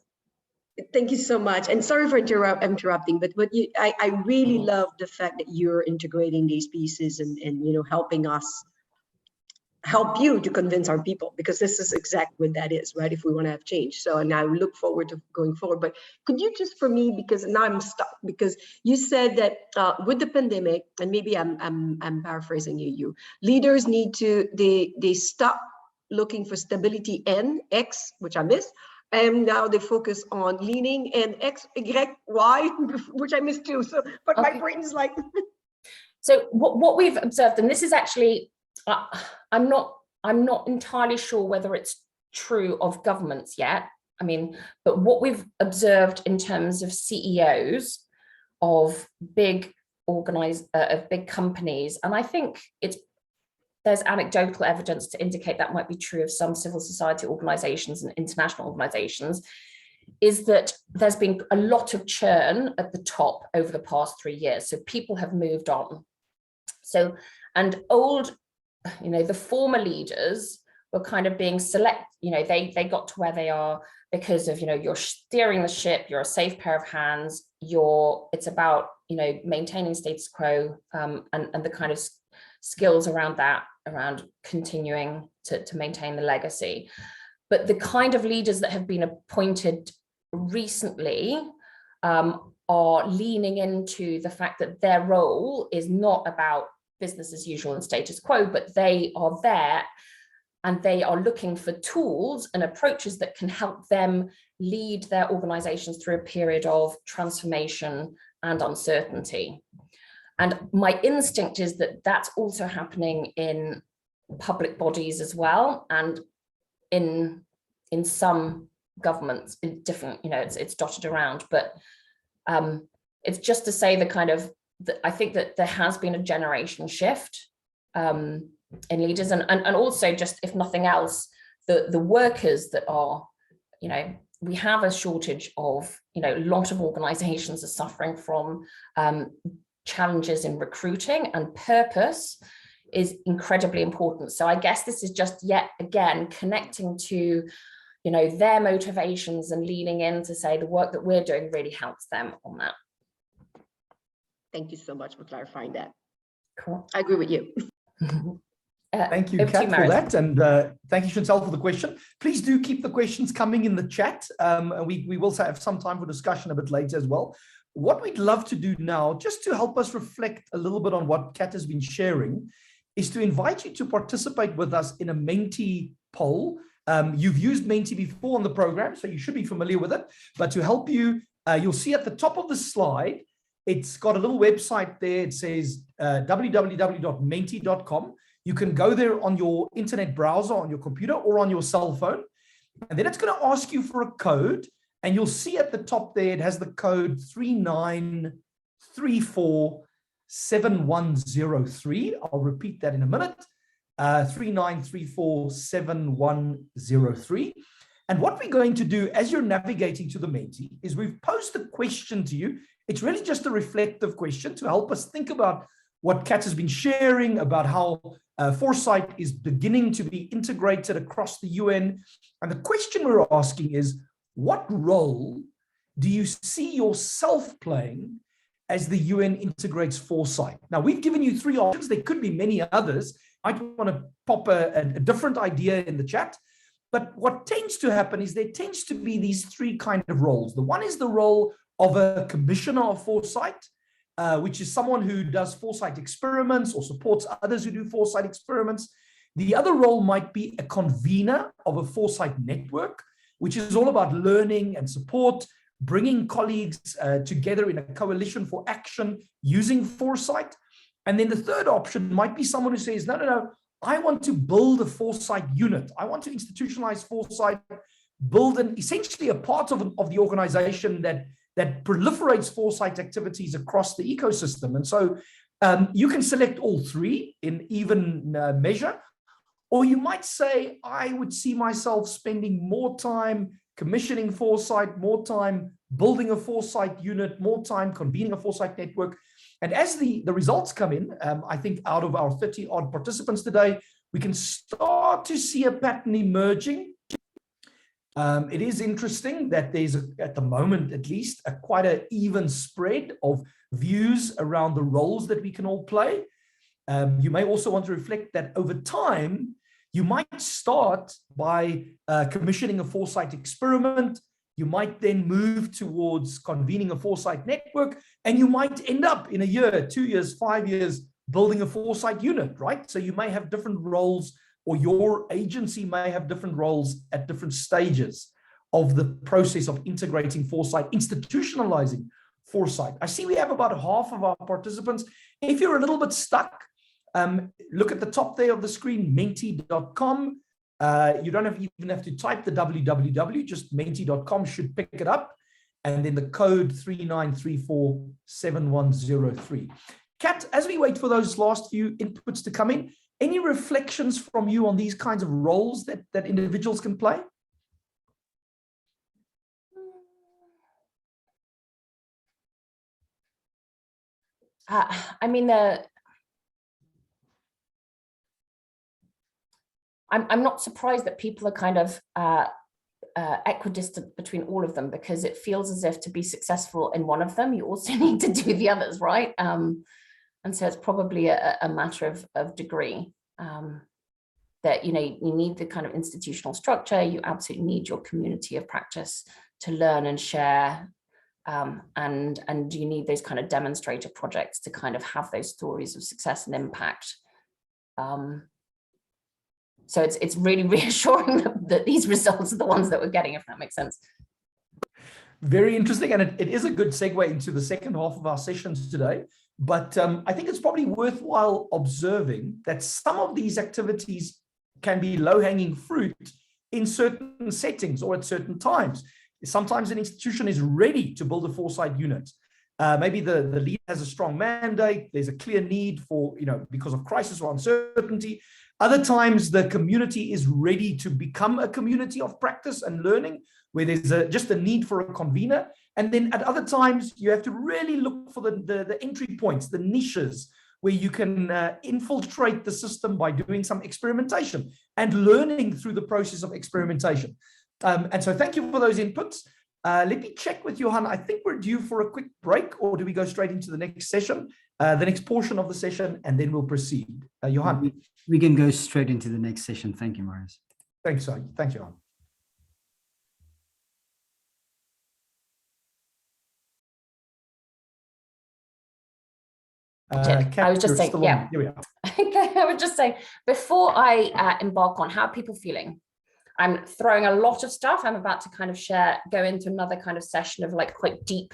Thank you so much. And sorry for interrupting, but I really love the fact that you're integrating these pieces and helping us, help you to convince our people, because this is exactly what that is, right? If we want to have change. So, and I look forward to going forward. But could you just, for me, because now I'm stuck, because you said that with the pandemic, and maybe I'm paraphrasing you, leaders need to, they stop looking for stability and X, which I missed. And now they focus on leaning and X, Y, Y, which I missed too. So, but my brain is like. So what we've observed, and this is actually, I'm not entirely sure whether it's true of governments yet. I mean, but what we've observed in terms of CEOs of big companies, and I think there's anecdotal evidence to indicate that might be true of some civil society organizations and international organizations, is that there's been a lot of churn at the top over the past 3 years. So people have moved on. So, and the former leaders were kind of being select, they got to where they are, because of, you're steering the ship, you're a safe pair of hands, it's about, maintaining status quo, and the kind of skills around that, around continuing to maintain the legacy. But the kind of leaders that have been appointed recently are leaning into the fact that their role is not about business as usual and status quo, but they are there and they are looking for tools and approaches that can help them lead their organizations through a period of transformation and uncertainty. And my instinct is that that's also happening in public bodies as well, and in some governments, in different, it's dotted around, but it's just to say I think that there has been a generation shift in leaders, and also, just if nothing else, the workers that are, we have a shortage of, a lot of organizations are suffering from challenges in recruiting, and purpose is incredibly important. So I guess this is just yet again connecting to, their motivations and leaning in to say the work that we're doing really helps them on that. Thank you so much for clarifying that. Cool. I agree with you. Thank you, Kat, for that. And thank you, Chantal, for the question. Please do keep the questions coming in the chat. We will have some time for discussion a bit later as well. What we'd love to do now, just to help us reflect a little bit on what Kat has been sharing, is to invite you to participate with us in a Menti poll. You've used Menti before on the program, so you should be familiar with it. But to help you, you'll see at the top of the slide, it's got a little website there. It says www.menti.com. You can go there on your internet browser, on your computer, or on your cell phone. And then it's going to ask you for a code. And you'll see at the top there, it has the code 39347103. I'll repeat that in a minute. 39347103. And what we're going to do as you're navigating to the Menti is we've posed a question to you. It's really just a reflective question to help us think about what Kat has been sharing about how foresight is beginning to be integrated across the UN. And the question we're asking is, what role do you see yourself playing as the UN integrates foresight? Now, we've given you 3 options. There could be many others. I want to pop a different idea in the chat. But what tends to happen is there tends to be these 3 kind of roles. The one is the role of a commissioner of foresight, which is someone who does foresight experiments or supports others who do foresight experiments. The other role might be a convener of a foresight network, which is all about learning and support, bringing colleagues together in a coalition for action using foresight. And then the third option might be someone who says, no, I want to build a foresight unit. I want to institutionalize foresight, build essentially a part of the organization that proliferates foresight activities across the ecosystem. And so you can select all 3 in even measure. Or you might say, I would see myself spending more time commissioning foresight, more time building a foresight unit, more time convening a foresight network. And as the results come in, I think out of our 30-odd participants today, we can start to see a pattern emerging. It is interesting that there's, at the moment at least, quite an even spread of views around the roles that we can all play. You may also want to reflect that over time, you might start by commissioning a foresight experiment. You might then move towards convening a foresight network, and you might end up in a year, 2 years, 5 years, building a foresight unit, right? So you may have different roles, or your agency may have different roles at different stages of the process of integrating foresight, institutionalizing foresight. I see we have about half of our participants. If you're a little bit stuck, look at the top there of the screen, menti.com. You don't even have to type the www, just menti.com should pick it up. And then the code 39347103. Kat, as we wait for those last few inputs to come in, any reflections from you on these kinds of roles that individuals can play? I mean, I'm not surprised that people are kind of equidistant between all of them, because it feels as if to be successful in one of them, you also need to do the others, right? And so it's probably a matter of degree. That, you need the kind of institutional structure, you absolutely need your community of practice to learn and share, and you need those kind of demonstrator projects to kind of have those stories of success and impact. So it's really reassuring that these results are the ones that we're getting, if that makes sense. Very interesting, and it is a good segue into the second half of our sessions today. But I think it's probably worthwhile observing that some of these activities can be low-hanging fruit in certain settings or at certain times. Sometimes an institution is ready to build a foresight unit. Maybe the leader has a strong mandate, there's a clear need for, because of crisis or uncertainty. Other times the community is ready to become a community of practice and learning, where there's just a need for a convener. And then at other times, you have to really look for the entry points, the niches, where you can infiltrate the system by doing some experimentation and learning through the process of experimentation. And so thank you for those inputs. Let me check with Johan. I think we're due for a quick break, or do we go straight into the next session, the next portion of the session, and then we'll proceed. Johan. We can go straight into the next session. Thank you, Marius. Thanks, thanks, Johan. I was just saying, yeah. Here we are. I would just say, before I embark on, how are people feeling? I'm throwing a lot of stuff. I'm about to kind of go into another kind of session of like quite deep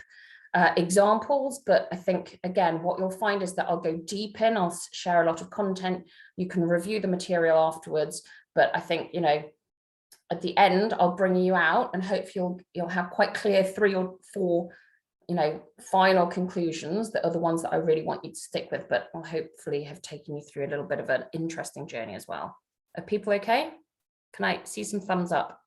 examples. But I think, again, what you'll find is that I'll go deep in, I'll share a lot of content. You can review the material afterwards. But I think, at the end, I'll bring you out and hopefully you'll have quite clear 3 or 4 final conclusions that are the ones that I really want you to stick with, but I'll hopefully have taken you through a little bit of an interesting journey as well. Are people okay? Can I see some thumbs up?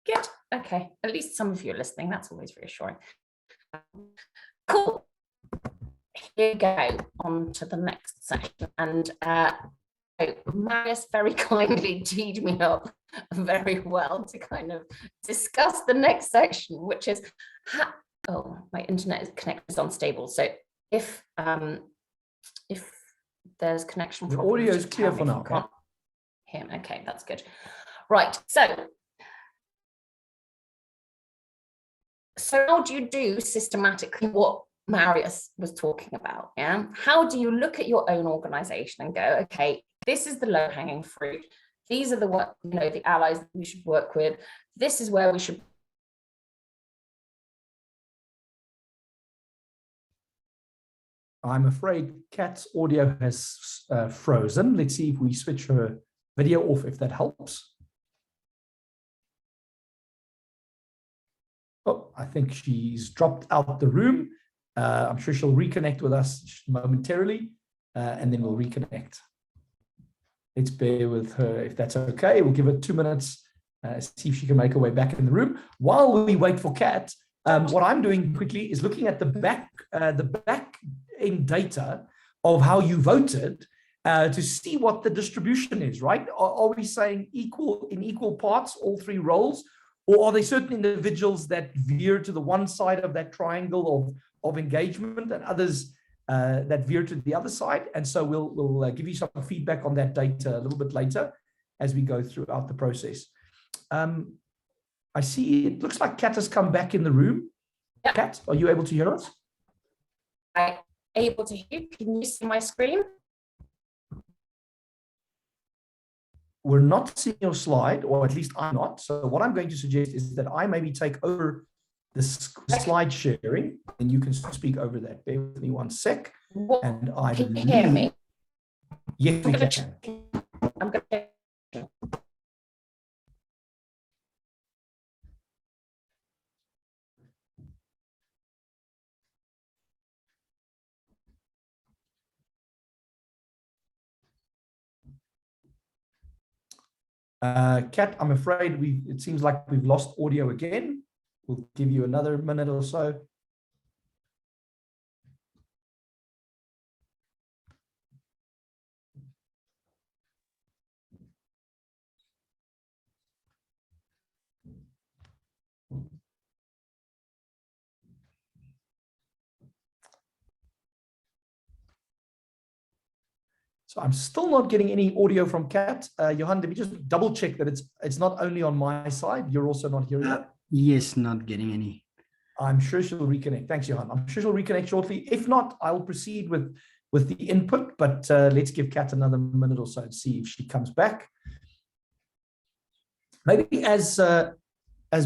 Good. Okay. At least some of you are listening. That's always reassuring. Cool. Here we go on to the next section. And Marius very kindly teed me up very well to kind of discuss the next section, which is my internet connection is unstable. So if there's connection problems, the audio is clear for now. Can't hear me. Okay, that's good. Right. So how do you do systematically what Marius was talking about? Yeah. How do you look at your own organization and go, okay, this is the low-hanging fruit. These are the allies that we should work with. This is where we should. I'm afraid Kat's audio has frozen. Let's see if we switch her video off, if that helps. Oh, I think she's dropped out the room. I'm sure she'll reconnect with us momentarily, and then we'll reconnect. Let's bear with her if that's okay. We'll give her 2 minutes, see if she can make her way back in the room. While we wait for Kat, what I'm doing quickly is looking at the back end data of how you voted to see what the distribution is, right? Are we saying in equal parts, all 3 roles, or are there certain individuals that veer to the one side of that triangle of engagement and others that veer to the other side? And so we'll give you some feedback on that data a little bit later as we go throughout the process. I see it looks like Kat has come back in the room. Yep. Kat, are you able to hear us? I'm able to hear you. Can you see my screen? We're not seeing your slide, or at least I'm not. So what I'm going to suggest is that I maybe take over the slide sharing, and you can speak over that. Bear with me 1 sec. And I can you hear me? Yes, we can. I'm going to. Kat, I'm afraid it seems like we've lost audio again. We'll give you another minute or so. So I'm still not getting any audio from Kat. Johan, let me just double check that it's not only on my side. You're also not hearing that? Yes, not getting any. I'm sure she'll reconnect. Thanks, Johan. I'm sure she'll reconnect shortly. If not, I'll proceed with the input, but let's give Kat another minute or so to see if she comes back. Maybe as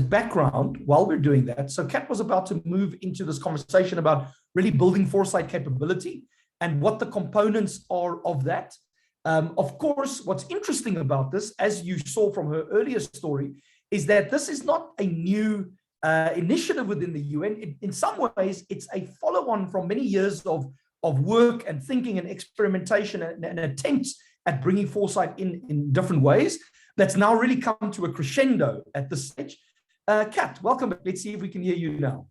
background, while we're doing that, so Kat was about to move into this conversation about really building foresight capability and what the components are of that. Of course, what's interesting about this, as you saw from her earlier story, is that this is not a new initiative within the UN. In some ways, it's a follow-on from many years of work and thinking and experimentation and attempts at bringing foresight in different ways. That's now really come to a crescendo at this stage. Kat, welcome. Let's see if we can hear you now.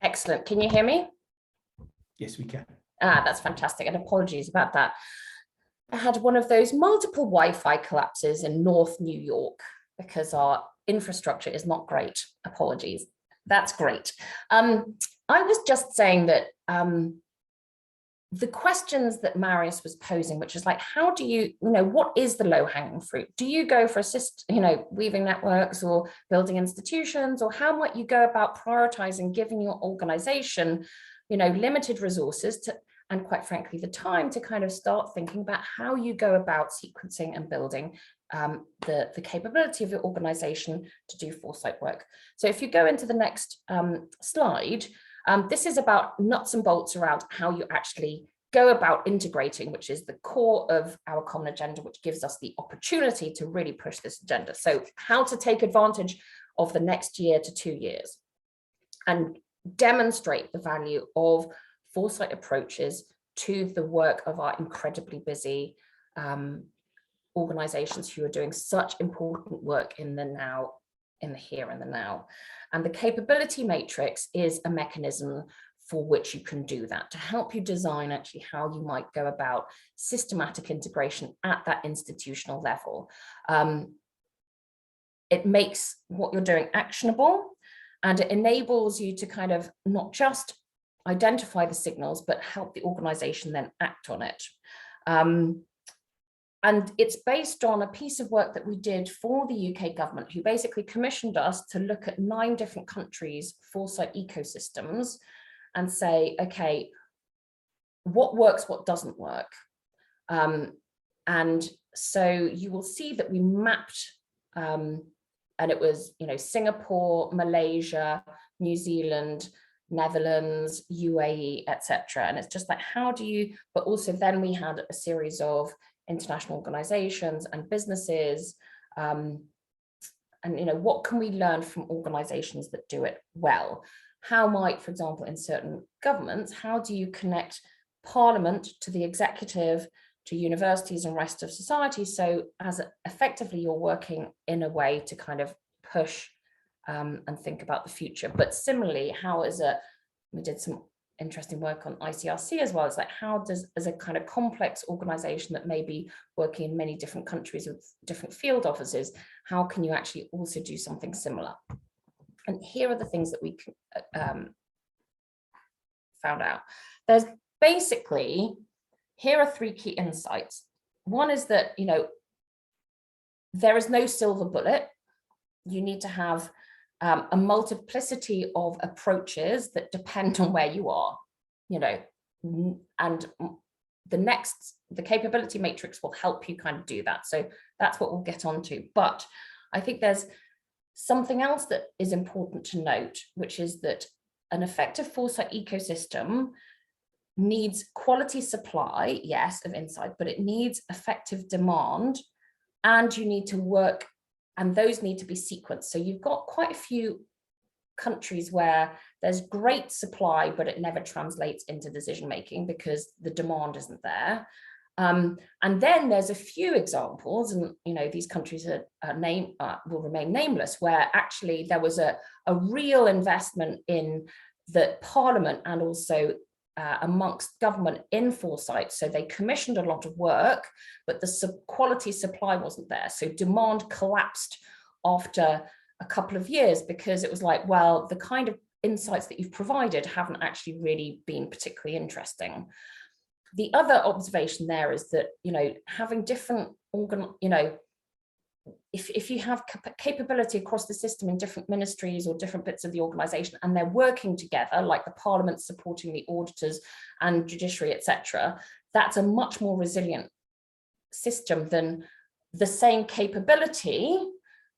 Excellent. Can you hear me? Yes, we can. That's fantastic. And apologies about that. I had one of those multiple Wi-Fi collapses in North New York because our infrastructure is not great. Apologies. That's great. I was just saying that the questions that Marius was posing, which is like, how do you, what is the low-hanging fruit? Do you go for weaving networks or building institutions, or how might you go about prioritizing giving your organization, limited resources and quite frankly, the time to kind of start thinking about how you go about sequencing and building the capability of your organization to do foresight work. So if you go into the next slide, this is about nuts and bolts around how you actually go about integrating, which is the core of our common agenda, which gives us the opportunity to really push this agenda. So how to take advantage of the next year to 2 years and demonstrate the value of foresight approaches to the work of our incredibly busy organizations who are doing such important work in the now, in the here and the now. And the capability matrix is a mechanism for which you can do that, to help you design actually how you might go about systematic integration at that institutional level. It makes what you're doing actionable, and it enables you to kind of not just identify the signals, but help the organization then act on it. And it's based on a piece of work that we did for the UK government, who basically commissioned us to look at 9 different countries' foresight ecosystems and say, okay, what works, what doesn't work? And so you will see that we mapped, and it was, Singapore, Malaysia, New Zealand, Netherlands, UAE, etc. And it's just like, how do you, but also then we had a series of international organizations and businesses, and what can we learn from organizations that do it well? How might, for example, in certain governments, how do you connect parliament to the executive, to universities and rest of society? So as effectively you're working in a way to kind of push and think about the future. But similarly, we did some interesting work on ICRC as well. It's like, how does, as a kind of complex organization that may be working in many different countries with different field offices, how can you actually also do something similar? And here are the things that we found out. There's basically, here are 3 key insights. One is that, there is no silver bullet. You need to have a multiplicity of approaches that depend on where you are, and the capability matrix will help you kind of do that. So that's what we'll get onto. But I think there's something else that is important to note, which is that an effective foresight ecosystem needs quality supply, yes, of insight, but it needs effective demand, and you need to work, and those need to be sequenced. So you've got quite a few countries where there's great supply, but it never translates into decision-making because the demand isn't there. And then there's a few examples, and these countries will remain nameless, where actually there was a real investment in the parliament and also amongst government in foresight. So they commissioned a lot of work, but the quality supply wasn't there. So demand collapsed after a couple of years because it was like, well, the kind of insights that you've provided haven't actually really been particularly interesting. the other observation there is that, having different if you have capability across the system in different ministries or different bits of the organization, and they're working together, like the parliament supporting the auditors and judiciary, etc., that's a much more resilient system than the same capability,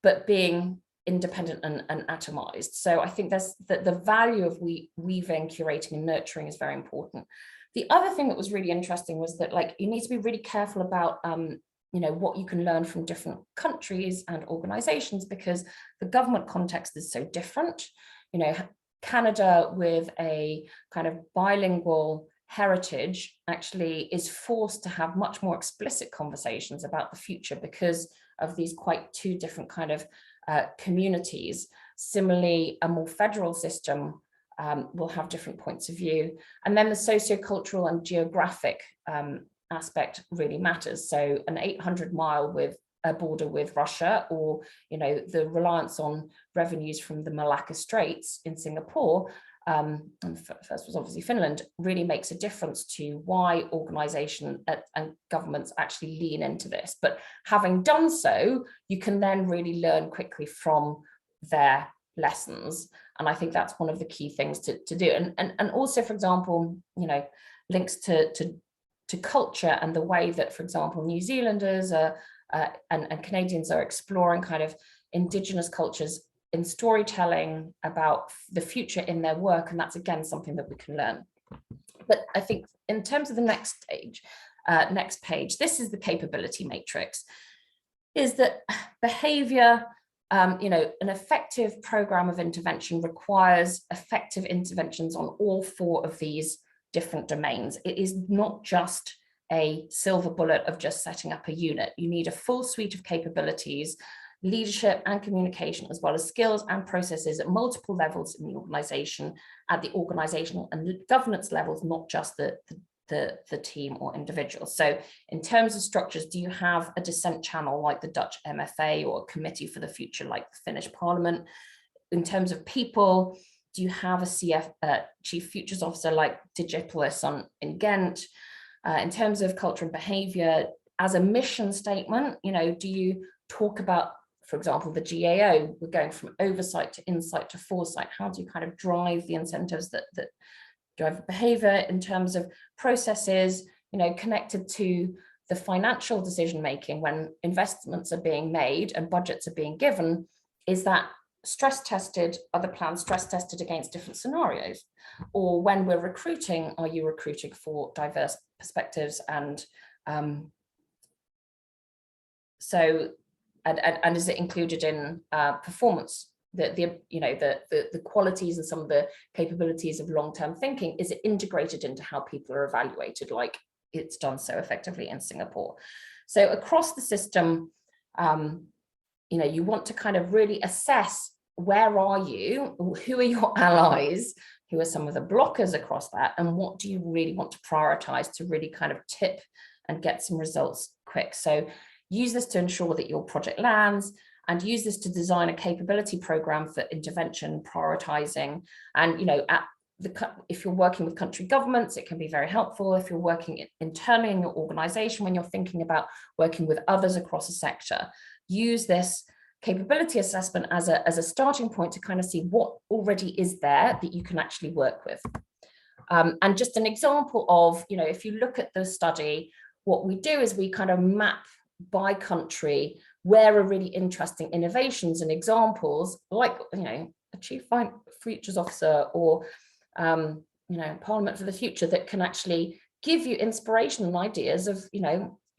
but being independent and atomized. So I think that's the value of weaving, curating and nurturing is very important. The other thing that was really interesting was that, like, you need to be really careful about what you can learn from different countries and organizations, because the government context is so different. Canada, with a kind of bilingual heritage, actually is forced to have much more explicit conversations about the future because of these quite two different kind of communities. Similarly, a more federal system will have different points of view. And then the sociocultural and geographic aspect really matters. So an 800-mile with a border with Russia, or the reliance on revenues from the Malacca Straits in Singapore, and first was obviously Finland, really makes a difference to why organizations and governments actually lean into this. But having done so, you can then really learn quickly from their lessons. And I think that's one of the key things to do. And also, for example, links to culture and the way that, for example, New Zealanders and Canadians are exploring kind of indigenous cultures in storytelling about the future in their work. And that's, again, something that we can learn. But I think in terms of the next page, this is the capability matrix, is that behavior, an effective program of intervention requires effective interventions on all four of these different domains. It is not just a silver bullet of just setting up a unit. You need a full suite of capabilities, leadership and communication, as well as skills and processes at multiple levels in the organization, at the organizational and governance levels, not just the team or individual. So in terms of structures, do you have a dissent channel like the Dutch MFA, or a committee for the future like the Finnish Parliament? In terms of people, do you have a chief futures officer like Digitalis in Ghent? In terms of culture and behavior, as a mission statement, do you talk about, for example, the GAO, we're going from oversight to insight to foresight. How do you kind of drive the incentives that drive behavior? In terms of processes, connected to the financial decision making when investments are being made and budgets are being given, is that stress tested? Are the plans stress tested against different scenarios? Or when we're recruiting, are you recruiting for diverse perspectives? And and is it included in performance? The qualities and some of the capabilities of long-term thinking, is it integrated into how people are evaluated, like it's done so effectively in Singapore? So across the system, you want to kind of really assess, where are you, who are your allies, who are some of the blockers across that, and what do you really want to prioritize to really kind of tip and get some results quick. So use this to ensure that your project lands, and use this to design a capability program for intervention, prioritizing. And if you're working with country governments, it can be very helpful. If you're working internally in your organization, when you're thinking about working with others across a sector, use this capability assessment as a starting point to kind of see what already is there that you can actually work with. And just an example of, if you look at the study, what we do is we kind of map by country where are really interesting innovations and examples, like, a chief futures officer or, Parliament for the Future, that can actually give you inspiration and ideas of,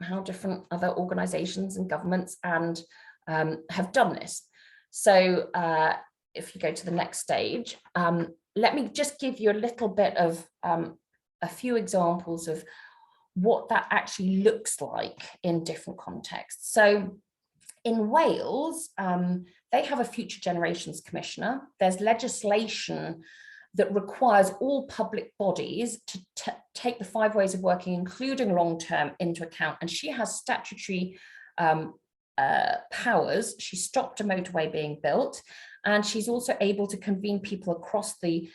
how different other organizations and governments and have done this. So if you go to the next stage, let me just give you a little bit of a few examples of what that actually looks like in different contexts. So in Wales, they have a Future Generations Commissioner. There's legislation that requires all public bodies to take the 5 ways of working, including long-term, into account. And she has statutory powers. She stopped a motorway being built, and she's also able to convene people across the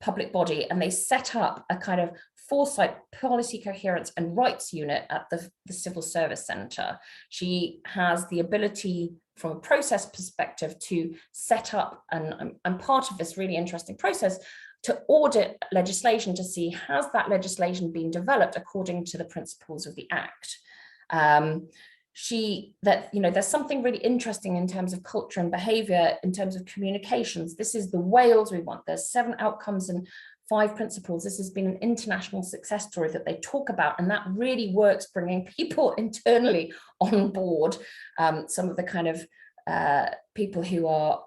public body, and they set up a kind of Foresight, Policy Coherence and Rights Unit at the Civil Service Centre. She has the ability from a process perspective to set up, and I'm part of this really interesting process, to audit legislation to see has that legislation been developed according to the principles of the Act. There's something really interesting in terms of culture and behavior, in terms of communications. This is the Wales we want. There's 7 outcomes and 5 principles. This has been an international success story that they talk about, and that really works, bringing people internally on board. Some of the kind of people who are,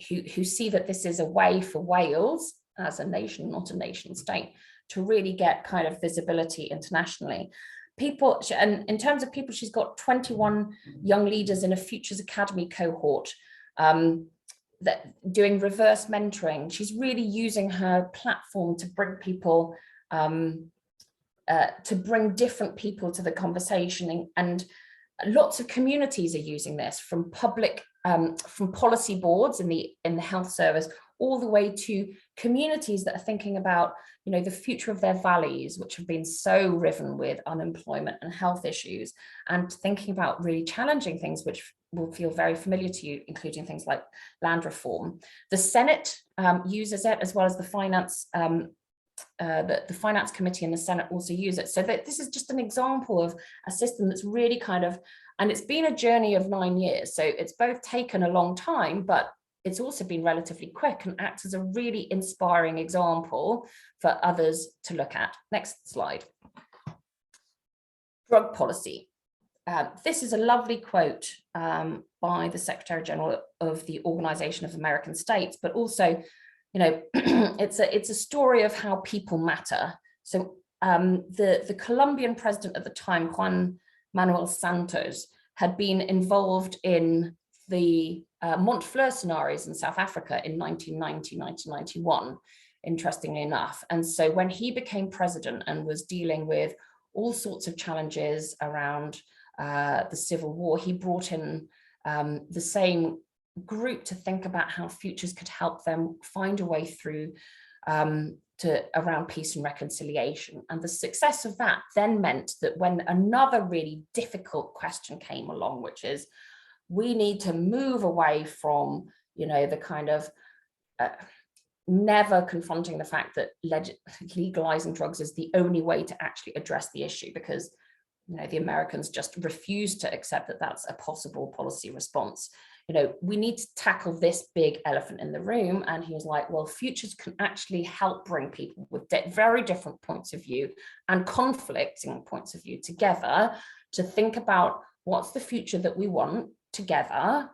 who see that this is a way for Wales as a nation, not a nation state, to really get kind of visibility internationally. People, and in terms of people, she's got 21 young leaders in a Futures Academy cohort that doing reverse mentoring. She's really using her platform to bring people, to bring different people to the conversation, and lots of communities are using this, from public, from policy boards in the health service, all the way to communities that are thinking about, the future of their valleys, which have been so riven with unemployment and health issues, and thinking about really challenging things which will feel very familiar to you, including things like land reform. The Senate uses it, as well as the finance, the Finance Committee and the Senate also use it. So that this is just an example of a system that's really kind of, and it's been a journey of 9 years. So it's both taken a long time, but it's also been relatively quick and acts as a really inspiring example for others to look at. Next slide. Drug policy. This is a lovely quote by the Secretary General of the Organization of American States, but also, it's a story of how people matter. So the Colombian president at the time, Juan Manuel Santos, had been involved in the Montfleur scenarios in South Africa in 1990, 1991, interestingly enough. And so when he became president and was dealing with all sorts of challenges around the civil war, he brought in the same group to think about how Futures could help them find a way through to around peace and reconciliation. And the success of that then meant that when another really difficult question came along, which is, we need to move away from, the kind of never confronting the fact that legalizing drugs is the only way to actually address the issue, because the Americans just refuse to accept that that's a possible policy response. We need to tackle this big elephant in the room. And he was like, well, Futures can actually help bring people with very different points of view and conflicting points of view together to think about what's the future that we want together,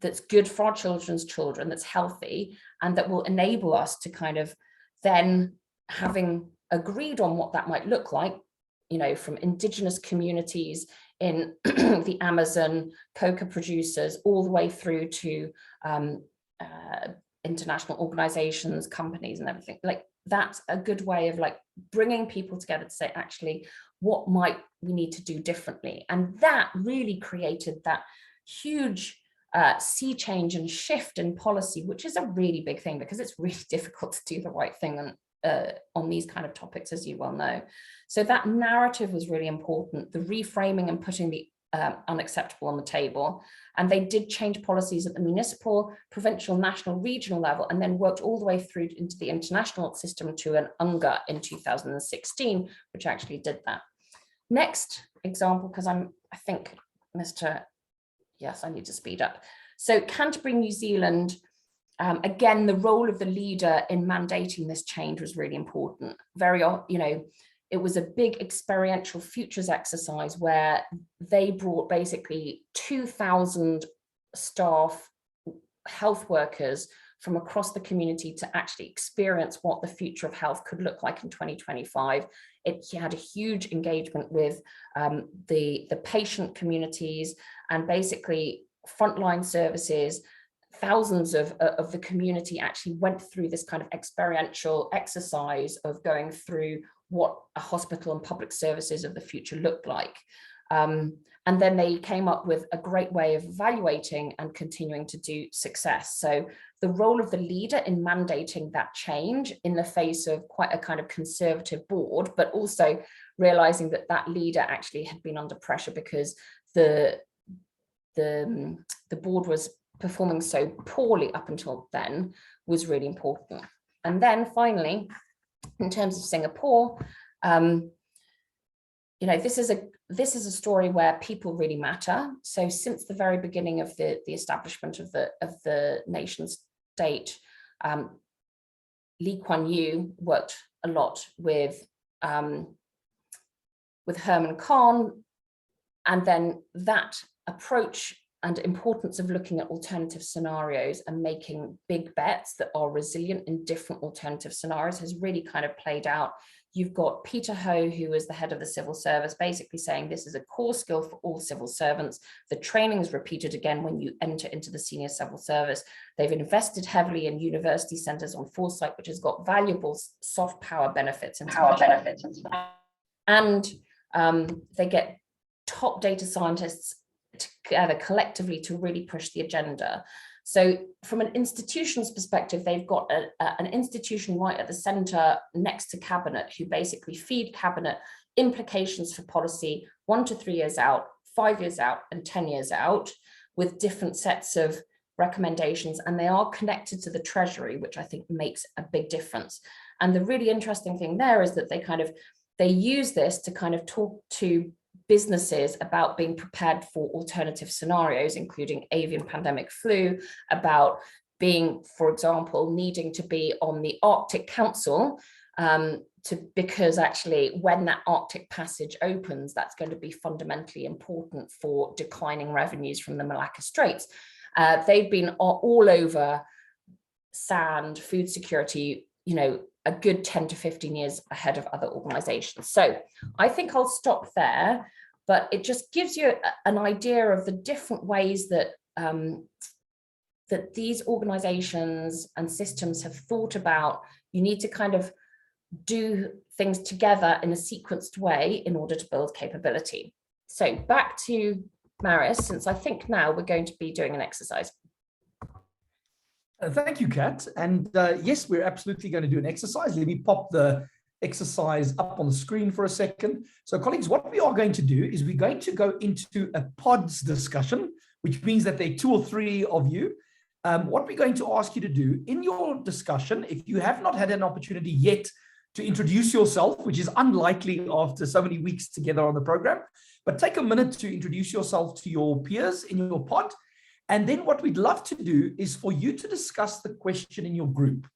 that's good for our children's children, that's healthy, and that will enable us to kind of then, having agreed on what that might look like, from indigenous communities in the Amazon, coca producers, all the way through to international organizations, companies and everything. Like, that's a good way of bringing people together to say, actually, what might we need to do differently? And that really created that huge sea change and shift in policy, which is a really big thing, because it's really difficult to do the right thing on these kind of topics, as you well know. So that narrative was really important, the reframing and putting the unacceptable on the table. And they did change policies at the municipal, provincial, national, regional level, and then worked all the way through into the international system to an UNGA in 2016, which actually did that. Next example, because I think yes, I need to speed up. So Canterbury, New Zealand, again, the role of the leader in mandating this change was really important. It was a big experiential Futures exercise where they brought basically 2,000 staff, health workers from across the community to actually experience what the future of health could look like in 2025. It had a huge engagement with the patient communities, and basically frontline services. Thousands of the community actually went through this kind of experiential exercise of going through what a hospital and public services of the future looked like. And And then they came up with a great way of evaluating and continuing to do success. So the role of the leader in mandating that change in the face of quite a kind of conservative board, but also realizing that that leader actually had been under pressure because the board was performing so poorly up until then, was really important. And then finally, in terms of Singapore, you know, this is a story where people really matter. So since the very beginning of the establishment of the nation state, Lee Kuan Yew worked a lot with Herman Khan, and then that approach and importance of looking at alternative scenarios and making big bets that are resilient in different alternative scenarios has really kind of played out. You've got Peter Ho, who is the head of the civil service, basically saying this is a core skill for all civil servants. The training is repeated again when you enter into the senior civil service. They've invested heavily in university centers on foresight, which has got valuable soft power benefits. And they get top data scientists together collectively to really push the agenda. So from an institution's perspective, they've got an institution right at the center next to cabinet who basically feed cabinet implications for policy 1 to 3 years out, 5 years out, and 10 years out with different sets of recommendations. And they are connected to the Treasury, which I think makes a big difference. And the really interesting thing there is that they use this to kind of talk to businesses about being prepared for alternative scenarios, including avian pandemic flu, about being, for example, needing to be on the Arctic Council because actually when that Arctic passage opens, that's going to be fundamentally important for declining revenues from the Malacca Straits. They've been all over sand, food security, you know, a good 10 to 15 years ahead of other organizations. So I think I'll stop there, but it just gives you an idea of the different ways that that these organizations and systems have thought about. You need to kind of do things together in a sequenced way in order to build capability. So back to Marius, since I think now we're going to be doing an exercise. Thank you, Kat. And yes, we're absolutely going to do an exercise. Let me pop the exercise up on the screen for a second. So colleagues, what we are going to do is we're going to go into a pods discussion, which means that there are 2 or 3 of you. What we're going to ask you to do in your discussion, if you have not had an opportunity yet to introduce yourself, which is unlikely after so many weeks together on the program, but take a minute to introduce yourself to your peers in your pod. And then what we'd love to do is for you to discuss the question in your group.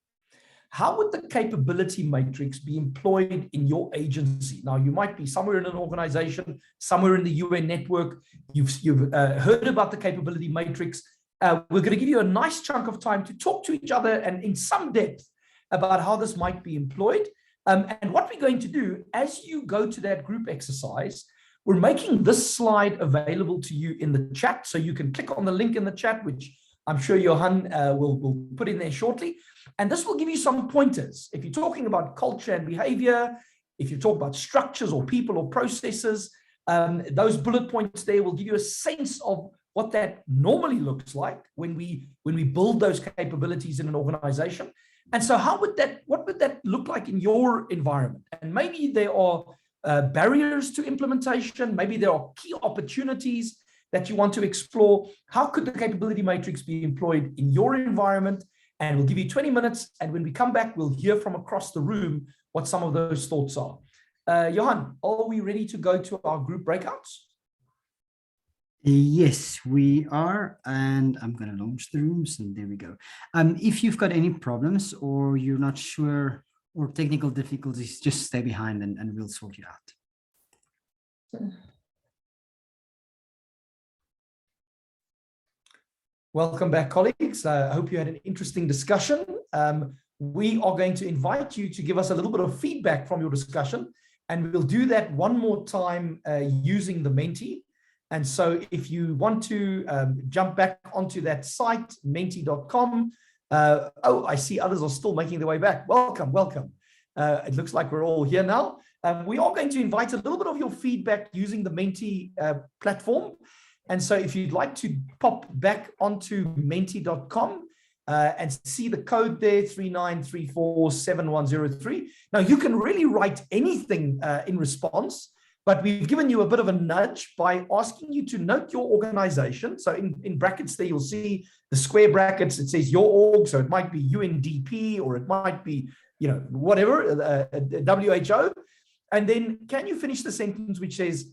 How would the capability matrix be employed in your agency? Now, you might be somewhere in an organization, somewhere in the UN network. You've heard about the capability matrix. We're going to give you a nice chunk of time to talk to each other and in some depth about how this might be employed. And what we're going to do as you go to that group exercise, we're making this slide available to you in the chat. So you can click on the link in the chat, which I'm sure Johan will put in there shortly. And this will give you some pointers. If you're talking about culture and behavior, if you talk about structures or people or processes, those bullet points there will give you a sense of what that normally looks like when we build those capabilities in an organization. And so what would that look like in your environment? And maybe there are barriers to implementation. Maybe there are key opportunities that you want to explore. How could the capability matrix be employed in your environment? And we'll give you 20 minutes. And when we come back, we'll hear from across the room what some of those thoughts are. Johan, are we ready to go to our group breakouts? Yes, we are. And I'm going to launch the rooms. And there we go. If you've got any problems or you're not sure or technical difficulties, just stay behind and we'll sort you out. Welcome back, colleagues. I hope you had an interesting discussion. We are going to invite you to give us a little bit of feedback from your discussion, and we'll do that one more time using the Menti. And so if you want to jump back onto that site, menti.com. Oh, I see others are still making their way back. Welcome, welcome. It looks like we're all here now. We are going to invite a little bit of your feedback using the Menti platform. And so if you'd like to pop back onto menti.com and see the code there, 39347103. Now, you can really write anything in response, but we've given you a bit of a nudge by asking you to note your organization. So in brackets there, you'll see the square brackets. It says your org, so it might be UNDP or it might be, whatever, WHO. And then can you finish the sentence which says,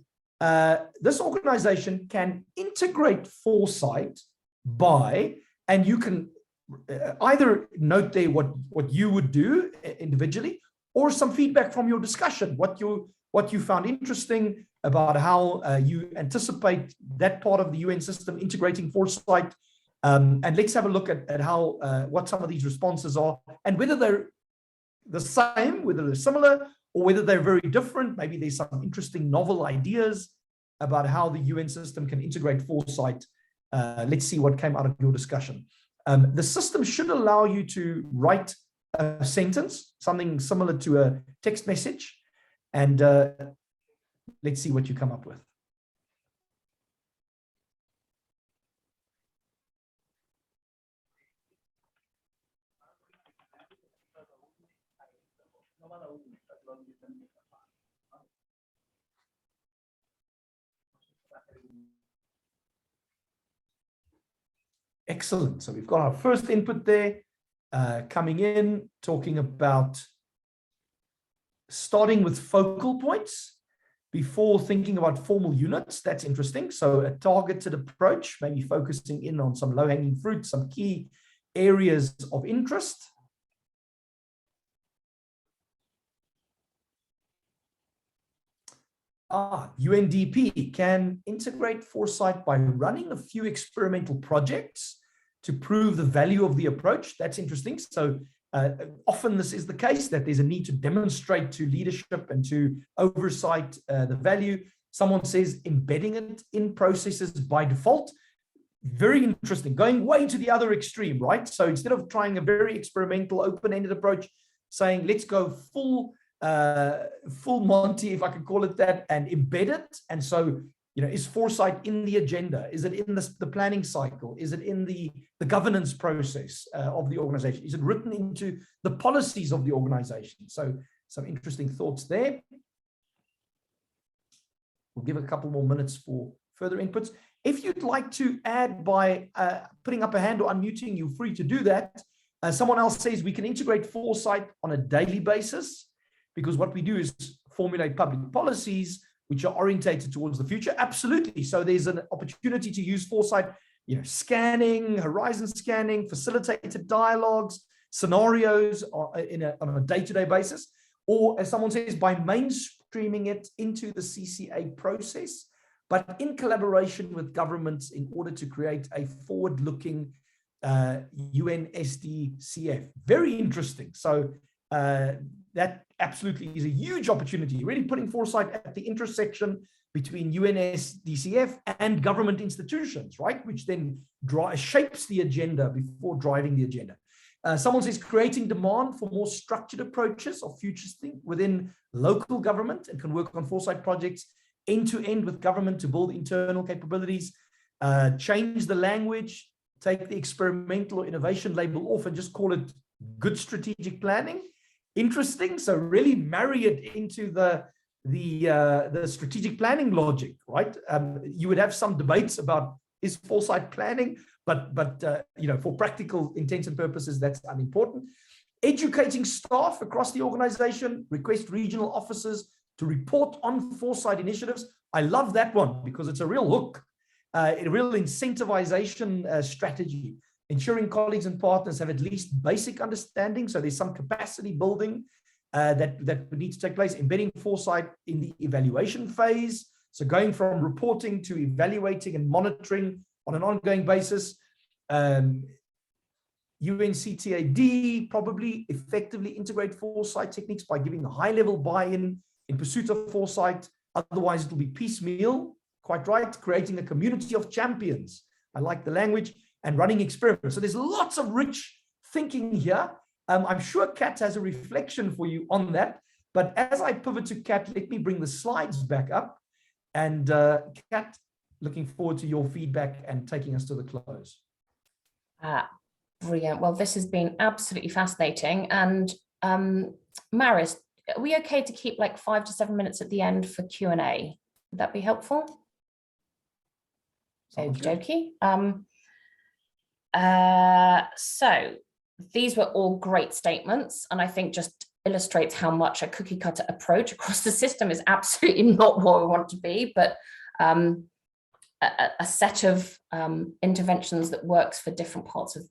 this organization can integrate foresight by, and you can either note there what you would do individually, or some feedback from your discussion, what you found interesting about how you anticipate that part of the UN system integrating foresight. And let's have a look at how what some of these responses are, and whether they're the same, whether they're similar, or whether they're very different. Maybe there's some interesting novel ideas about how the UN system can integrate foresight. Let's see what came out of your discussion. The system should allow you to write a sentence, something similar to a text message, and let's see what you come up with. Excellent. So we've got our first input there coming in, talking about starting with focal points before thinking about formal units. That's interesting. So a targeted approach, maybe focusing in on some low-hanging fruit, some key areas of interest. UNDP can integrate foresight by running a few experimental projects to prove the value of the approach. That's interesting. So often this is the case, that there's a need to demonstrate to leadership and to oversight the value. Someone says embedding it in processes by default. Very interesting, going way to the other extreme, right? So instead of trying a very experimental, open-ended approach, saying let's go full Monty, if I could call it that, and embed it. And so, is foresight in the agenda? Is it in the planning cycle? Is it in the governance process of the organization? Is it written into the policies of the organization? So some interesting thoughts there. We'll give a couple more minutes for further inputs. If you'd like to add by putting up a hand or unmuting, you're free to do that. Someone else says we can integrate foresight on a daily basis, because what we do is formulate public policies which are orientated towards the future. Absolutely. So there's an opportunity to use foresight, scanning, horizon scanning, facilitated dialogues, scenarios on a day-to-day basis, or as someone says, by mainstreaming it into the CCA process, but in collaboration with governments in order to create a forward-looking UNSDCF. Very interesting. So that absolutely is a huge opportunity, really putting foresight at the intersection between UNSDCF and government institutions, right? Which then shapes the agenda before driving the agenda. Someone says creating demand for more structured approaches of futuristic within local government, and can work on foresight projects end-to-end with government to build internal capabilities, change the language, take the experimental or innovation label off and just call it good strategic planning. Interesting. So really marry it into the strategic planning logic, right? You would have some debates about is foresight planning, but for practical intents and purposes, that's unimportant. Educating staff across the organization, request regional officers to report on foresight initiatives. I love that one because it's a real hook, a real incentivization strategy. Ensuring colleagues and partners have at least basic understanding. So there's some capacity building that would need to take place. Embedding foresight in the evaluation phase. So going from reporting to evaluating and monitoring on an ongoing basis. UNCTAD probably effectively integrate foresight techniques by giving a high-level buy-in in pursuit of foresight. Otherwise, it will be piecemeal, quite right, creating a community of champions. I like the language. And running experiments. So there's lots of rich thinking here. I'm sure Kat has a reflection for you on that. But as I pivot to Kat, let me bring the slides back up. And Kat, looking forward to your feedback and taking us to the close. Brilliant. Well, this has been absolutely fascinating. And Maris, are we okay to keep like 5 to 7 minutes at the end for Q&A? Would that be helpful? Okie dokie. So these were all great statements, and I think just illustrates how much a cookie cutter approach across the system is absolutely not what we want to be, but a set of interventions that works for different parts of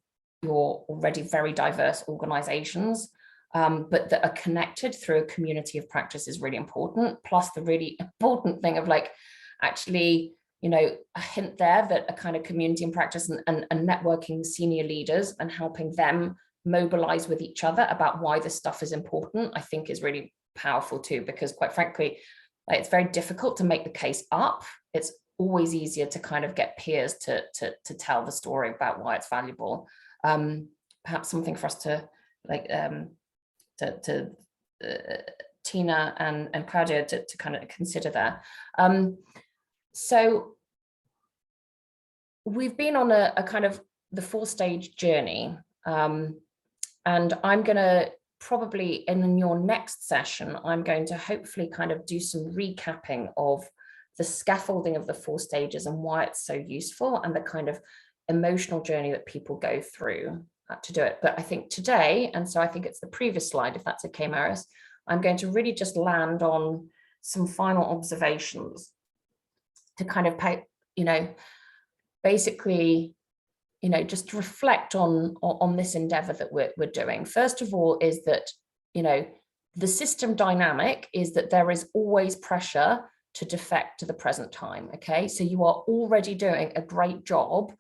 your already very diverse organizations, but that are connected through a community of practice is really important. Plus the really important thing of like, actually, you know, a hint there that a kind of community in practice and networking senior leaders and helping them mobilize with each other about why this stuff is important, I think is really powerful too, because quite frankly, like, it's very difficult to make the case up. It's always easier to kind of get peers to tell the story about why it's valuable. Perhaps something for us to like Tina and Claudia to kind of consider there. So we've been on a kind of the 4-stage journey, and I'm going to probably in your next session, I'm going to hopefully kind of do some recapping of the scaffolding of the 4 stages and why it's so useful and the kind of emotional journey that people go through to do it. But I think today, and so I think it's the previous slide, if that's okay, Maris, I'm going to really just land on some final observations to kind of, you know, basically, you know, just reflect on this endeavor that we're doing. First of all, is that, you know, the system dynamic is that there is always pressure to defect to the present time. Okay, so you are already doing a great job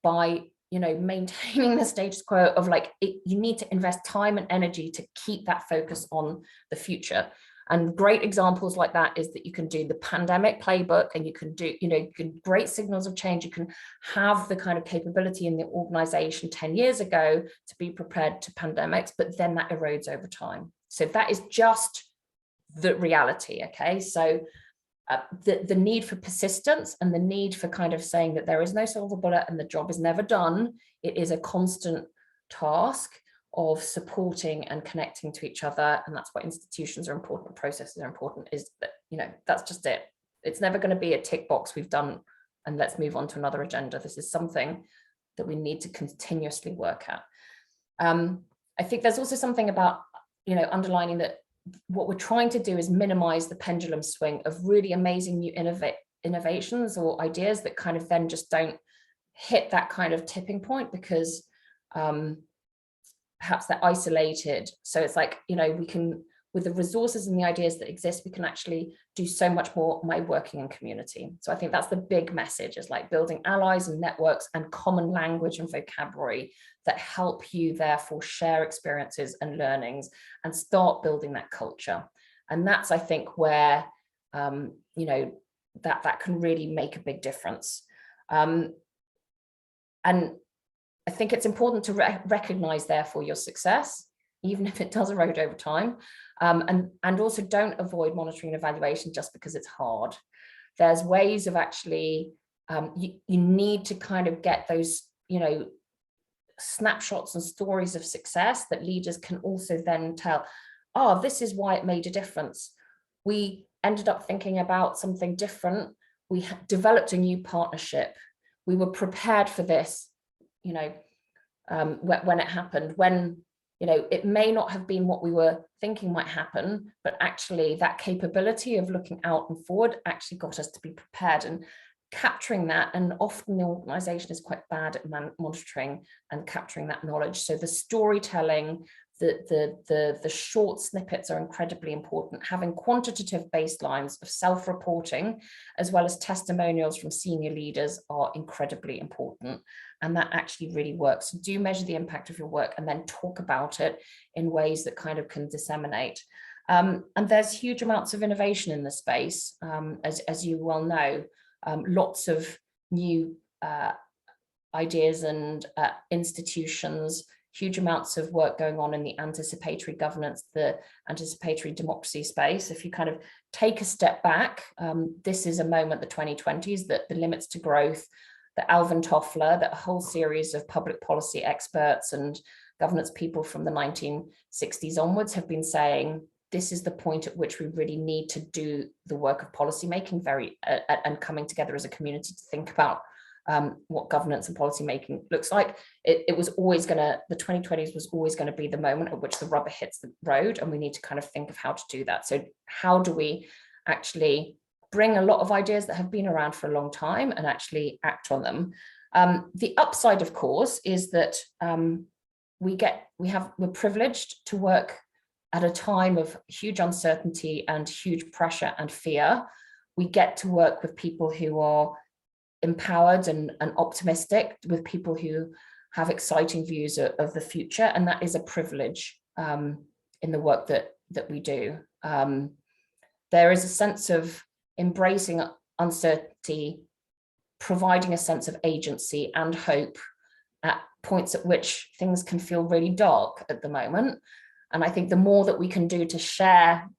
by, you know, maintaining the status quo of like, you need to invest time and energy to keep that focus on the future. And great examples like that is that you can do the pandemic playbook, and you can do, you know, you can great signals of change. You can have the kind of capability in the organization 10 years ago to be prepared to pandemics, but then that erodes over time. So that is just the reality. Okay, so the need for persistence and the need for kind of saying that there is no silver bullet and the job is never done. It is a constant task of supporting and connecting to each other. And that's why institutions are important, processes are important, is that, you know, that's just it. It's never going to be a tick box we've done and let's move on to another agenda. This is something that we need to continuously work at. I think there's also something about, you know, underlining that what we're trying to do is minimize the pendulum swing of really amazing new innovations or ideas that kind of then just don't hit that kind of tipping point because perhaps they're isolated. So it's like, you know, we can, with the resources and the ideas that exist, we can actually do so much more by working in community. So I think that's the big message, is like building allies and networks and common language and vocabulary that help you therefore share experiences and learnings and start building that culture. And that's, I think, where, you know, that can really make a big difference. And I think it's important to recognize, therefore, your success, even if it does erode over time. And also don't avoid monitoring and evaluation just because it's hard. There's ways of actually, you need to kind of get those, you know, snapshots and stories of success that leaders can also then tell, oh, this is why it made a difference. We ended up thinking about something different. We developed a new partnership. We were prepared for this, you know, when it happened, when, you know, it may not have been what we were thinking might happen, but actually that capability of looking out and forward actually got us to be prepared and capturing that. And often the organization is quite bad at monitoring and capturing that knowledge. So the storytelling, the short snippets are incredibly important. Having quantitative baselines of self-reporting as well as testimonials from senior leaders are incredibly important. And that actually really works. So do measure the impact of your work and then talk about it in ways that kind of can disseminate. And there's huge amounts of innovation in the space, as you well know. Lots of new ideas and institutions, huge amounts of work going on in the anticipatory governance, the anticipatory democracy space. If you kind of take a step back, this is a moment, the 2020s, that the limits to growth, that Alvin Toffler, that a whole series of public policy experts and governance people from the 1960s onwards have been saying, this is the point at which we really need to do the work of policymaking and coming together as a community to think about what governance and policymaking looks like. It was always the 2020s was always going to be the moment at which the rubber hits the road, and we need to kind of think of how to do that. So how do we actually bring a lot of ideas that have been around for a long time and actually act on them? The upside, of course, is that we're privileged to work at a time of huge uncertainty and huge pressure and fear. We get to work with people who are empowered and optimistic, with people who have exciting views of the future, and that is a privilege in the work that we do. There is a sense of embracing uncertainty, providing a sense of agency and hope at points at which things can feel really dark at the moment. And I think the more that we can do to share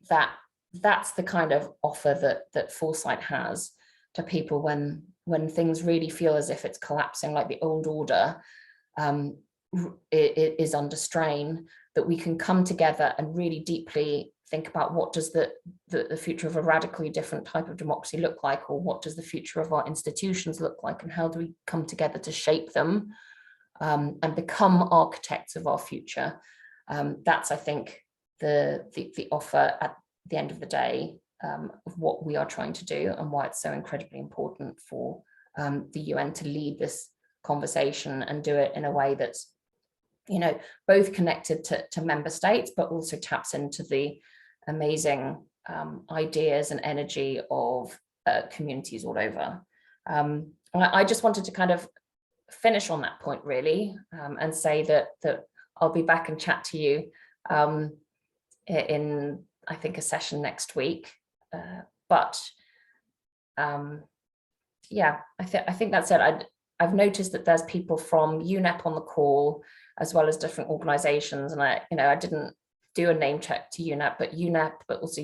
that, that's the kind of offer that Foresight has to people when things really feel as if it's collapsing, like the old order it is under strain, that we can come together and really deeply think about what does the future of a radically different type of democracy look like, or what does the future of our institutions look like, and how do we come together to shape them and become architects of our future. That's, I think, the offer at the end of the day of what we are trying to do, and why it's so incredibly important for the UN to lead this conversation and do it in a way that's, you know, both connected to member states, but also taps into the amazing ideas and energy of communities all over. I just wanted to kind of finish on that point, really, and say that I'll be back and chat to you in, I think, a session next week. Yeah, I think that's it. I've noticed that there's people from UNEP on the call, as well as different organizations. And I didn't do a name check to UNEP, but also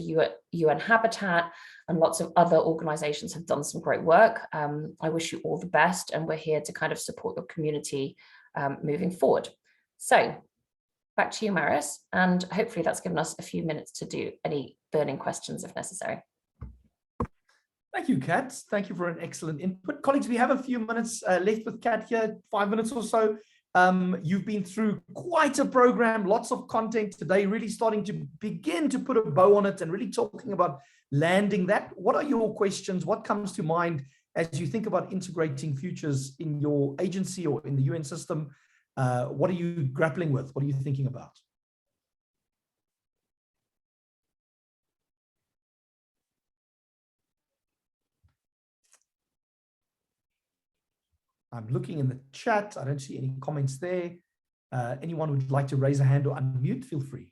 UN Habitat and lots of other organizations have done some great work. I wish you all the best, and we're here to kind of support your community moving forward. So back to you, Marius, and hopefully that's given us a few minutes to do any burning questions if necessary. Thank you, Kat. Thank you for an excellent input. Colleagues, we have a few minutes left with Kat here, 5 minutes or so. You've been through quite a program, lots of content today, really starting to begin to put a bow on it and really talking about landing that. What are your questions? What comes to mind as you think about integrating futures in your agency or in the UN system? What are you grappling with? What are you thinking about? I'm looking in the chat. I don't see any comments there. Anyone who would like to raise a hand or unmute, feel free.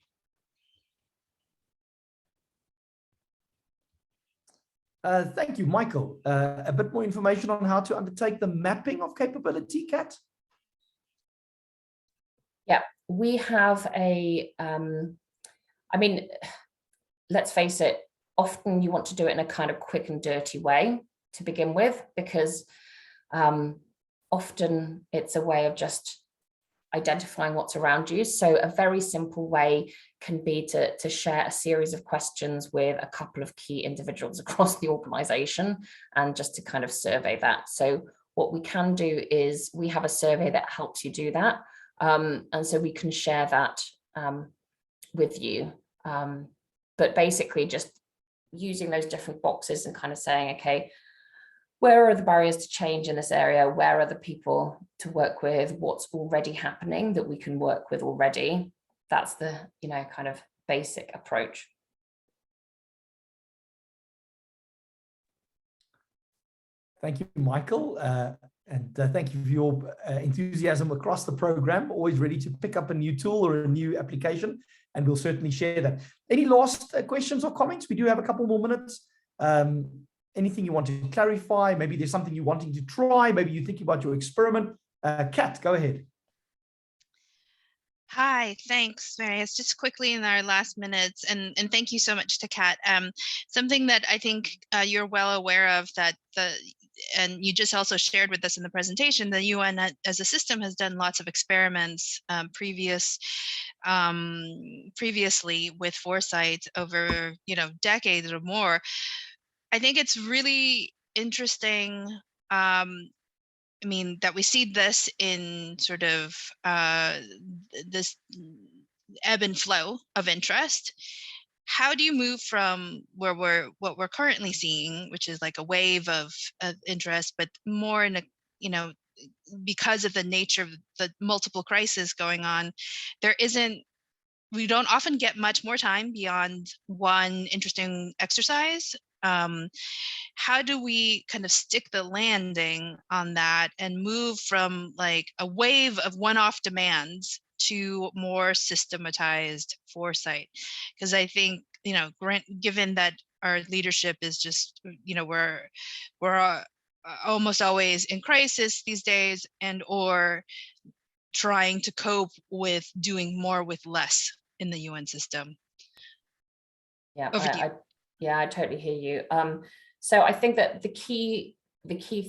Thank you, Michael. A bit more information on how to undertake the mapping of capability, Kat? Yeah, we have I mean, let's face it, often you want to do it in a kind of quick and dirty way to begin with, because often it's a way of just identifying what's around you. So a very simple way can be to share a series of questions with a couple of key individuals across the organization, and just to kind of survey that. So what we can do is we have a survey that helps you do that. And so we can share that with you. But basically just using those different boxes and kind of saying, okay, where are the barriers to change in this area? Where are the people to work with? What's already happening that we can work with already? That's the, kind of basic approach. Thank you, Michael. And thank you for your enthusiasm across the program, always ready to pick up a new tool or a new application, and we'll certainly share that. Any last questions or comments? We do have a couple more minutes. Anything you want to clarify? Maybe there's something you're wanting to try. Maybe you're thinking about your experiment. Kat, go ahead. Hi, thanks, Marius. Just quickly in our last minutes, and thank you so much to Kat. Something that I think you're well aware of, and you just also shared with us in the presentation, the UN as a system has done lots of experiments previously with foresight over decades or more. I think it's really interesting. I mean, that we see this in sort of this ebb and flow of interest. How do you move from what we're currently seeing, which is like a wave of interest, but more in a, because of the nature of the multiple crises going on, we don't often get much more time beyond one interesting exercise. How do we kind of stick the landing on that and move from like a wave of one-off demands to more systematized foresight? Because I think, given that our leadership is just, we're almost always in crisis these days, and/or trying to cope with doing more with less in the UN system. Yeah, I totally hear you. So I think that the key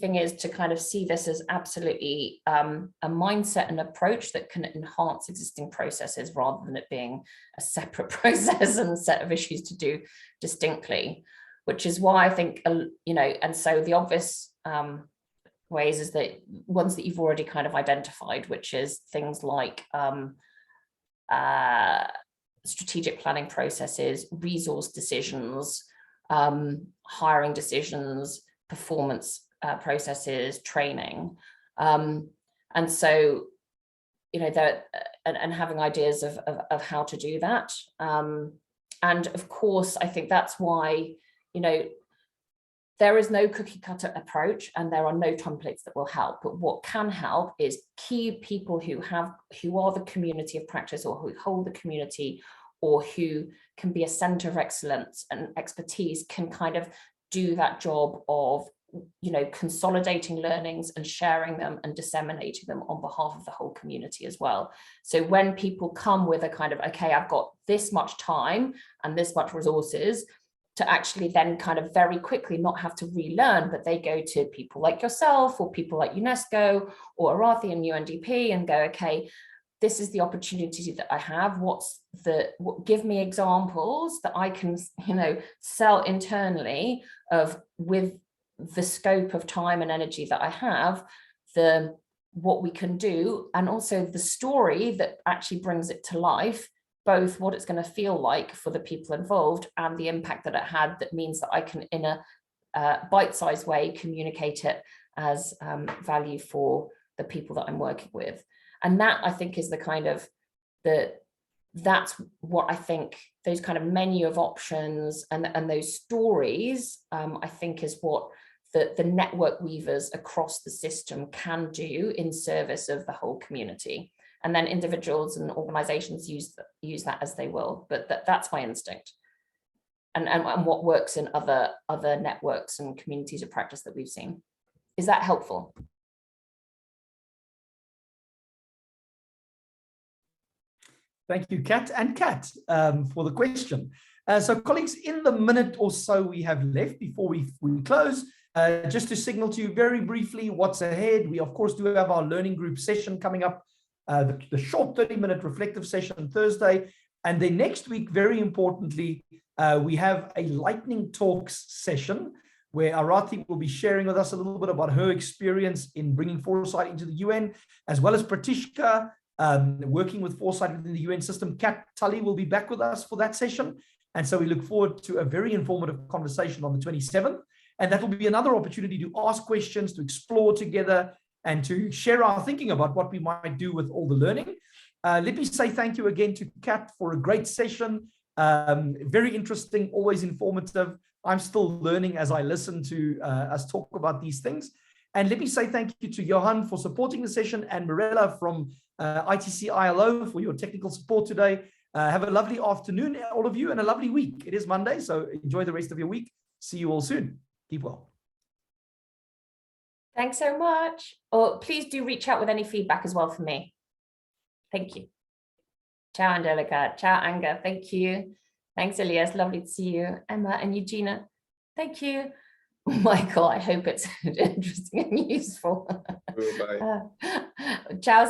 thing is to kind of see this as absolutely a mindset and approach that can enhance existing processes rather than it being a separate process and a set of issues to do distinctly, which is why I think, and so the obvious ways is that ones that you've already kind of identified, which is things like strategic planning processes, resource decisions, hiring decisions, performance processes, training. And so, and having ideas of how to do that. And of course, I think that's why, there is no cookie cutter approach and there are no templates that will help. But what can help is key people who are the community of practice, or who hold the community, or who can be a center of excellence and expertise, can kind of do that job of, consolidating learnings and sharing them and disseminating them on behalf of the whole community as well. So when people come with a kind of, okay, I've got this much time and this much resources, to actually then kind of very quickly not have to relearn, but they go to people like yourself or people like UNESCO or Arathi and UNDP and go, okay, this is the opportunity that I have. Give me examples that I can, sell internally of, with the scope of time and energy that I have, what we can do, and also the story that actually brings it to life, both what it's going to feel like for the people involved and the impact that it had, that means that I can, in a bite-sized way, communicate it as value for the people that I'm working with. And that, I think, is the kind of that's what I think, those kind of menu of options and those stories, I think, is what the network weavers across the system can do in service of the whole community. And then individuals and organizations use that as they will, but that's my instinct. And what works in other networks and communities of practice that we've seen. Is that helpful? Thank you, Kat, for the question. So colleagues, in the minute or so we have left before we close, just to signal to you very briefly what's ahead. We, of course, do have our learning group session coming up, the short 30-minute reflective session on Thursday. And then next week, very importantly, we have a lightning talks session where Arathi will be sharing with us a little bit about her experience in bringing foresight into the UN, as well as Pratishka, working with foresight within the UN system. Kat Tully will be back with us for that session. And so we look forward to a very informative conversation on the 27th. And that will be another opportunity to ask questions, to explore together, and to share our thinking about what we might do with all the learning. Let me say thank you again to Kat for a great session. Very interesting, always informative. I'm still learning as I listen to us talk about these things. And let me say thank you to Johan for supporting the session, and Mirella from ITC ILO for your technical support today. Have a lovely afternoon, all of you, and a lovely week. It is Monday, so enjoy the rest of your week. See you all soon. Keep well. Thanks so much. Please do reach out with any feedback as well for me. Thank you. Ciao, Angelica. Ciao, Anga. Thank you. Thanks, Elias. Lovely to see you. Emma and Eugenia. Thank you. Michael, I hope it's interesting and useful. Bye. Ciao.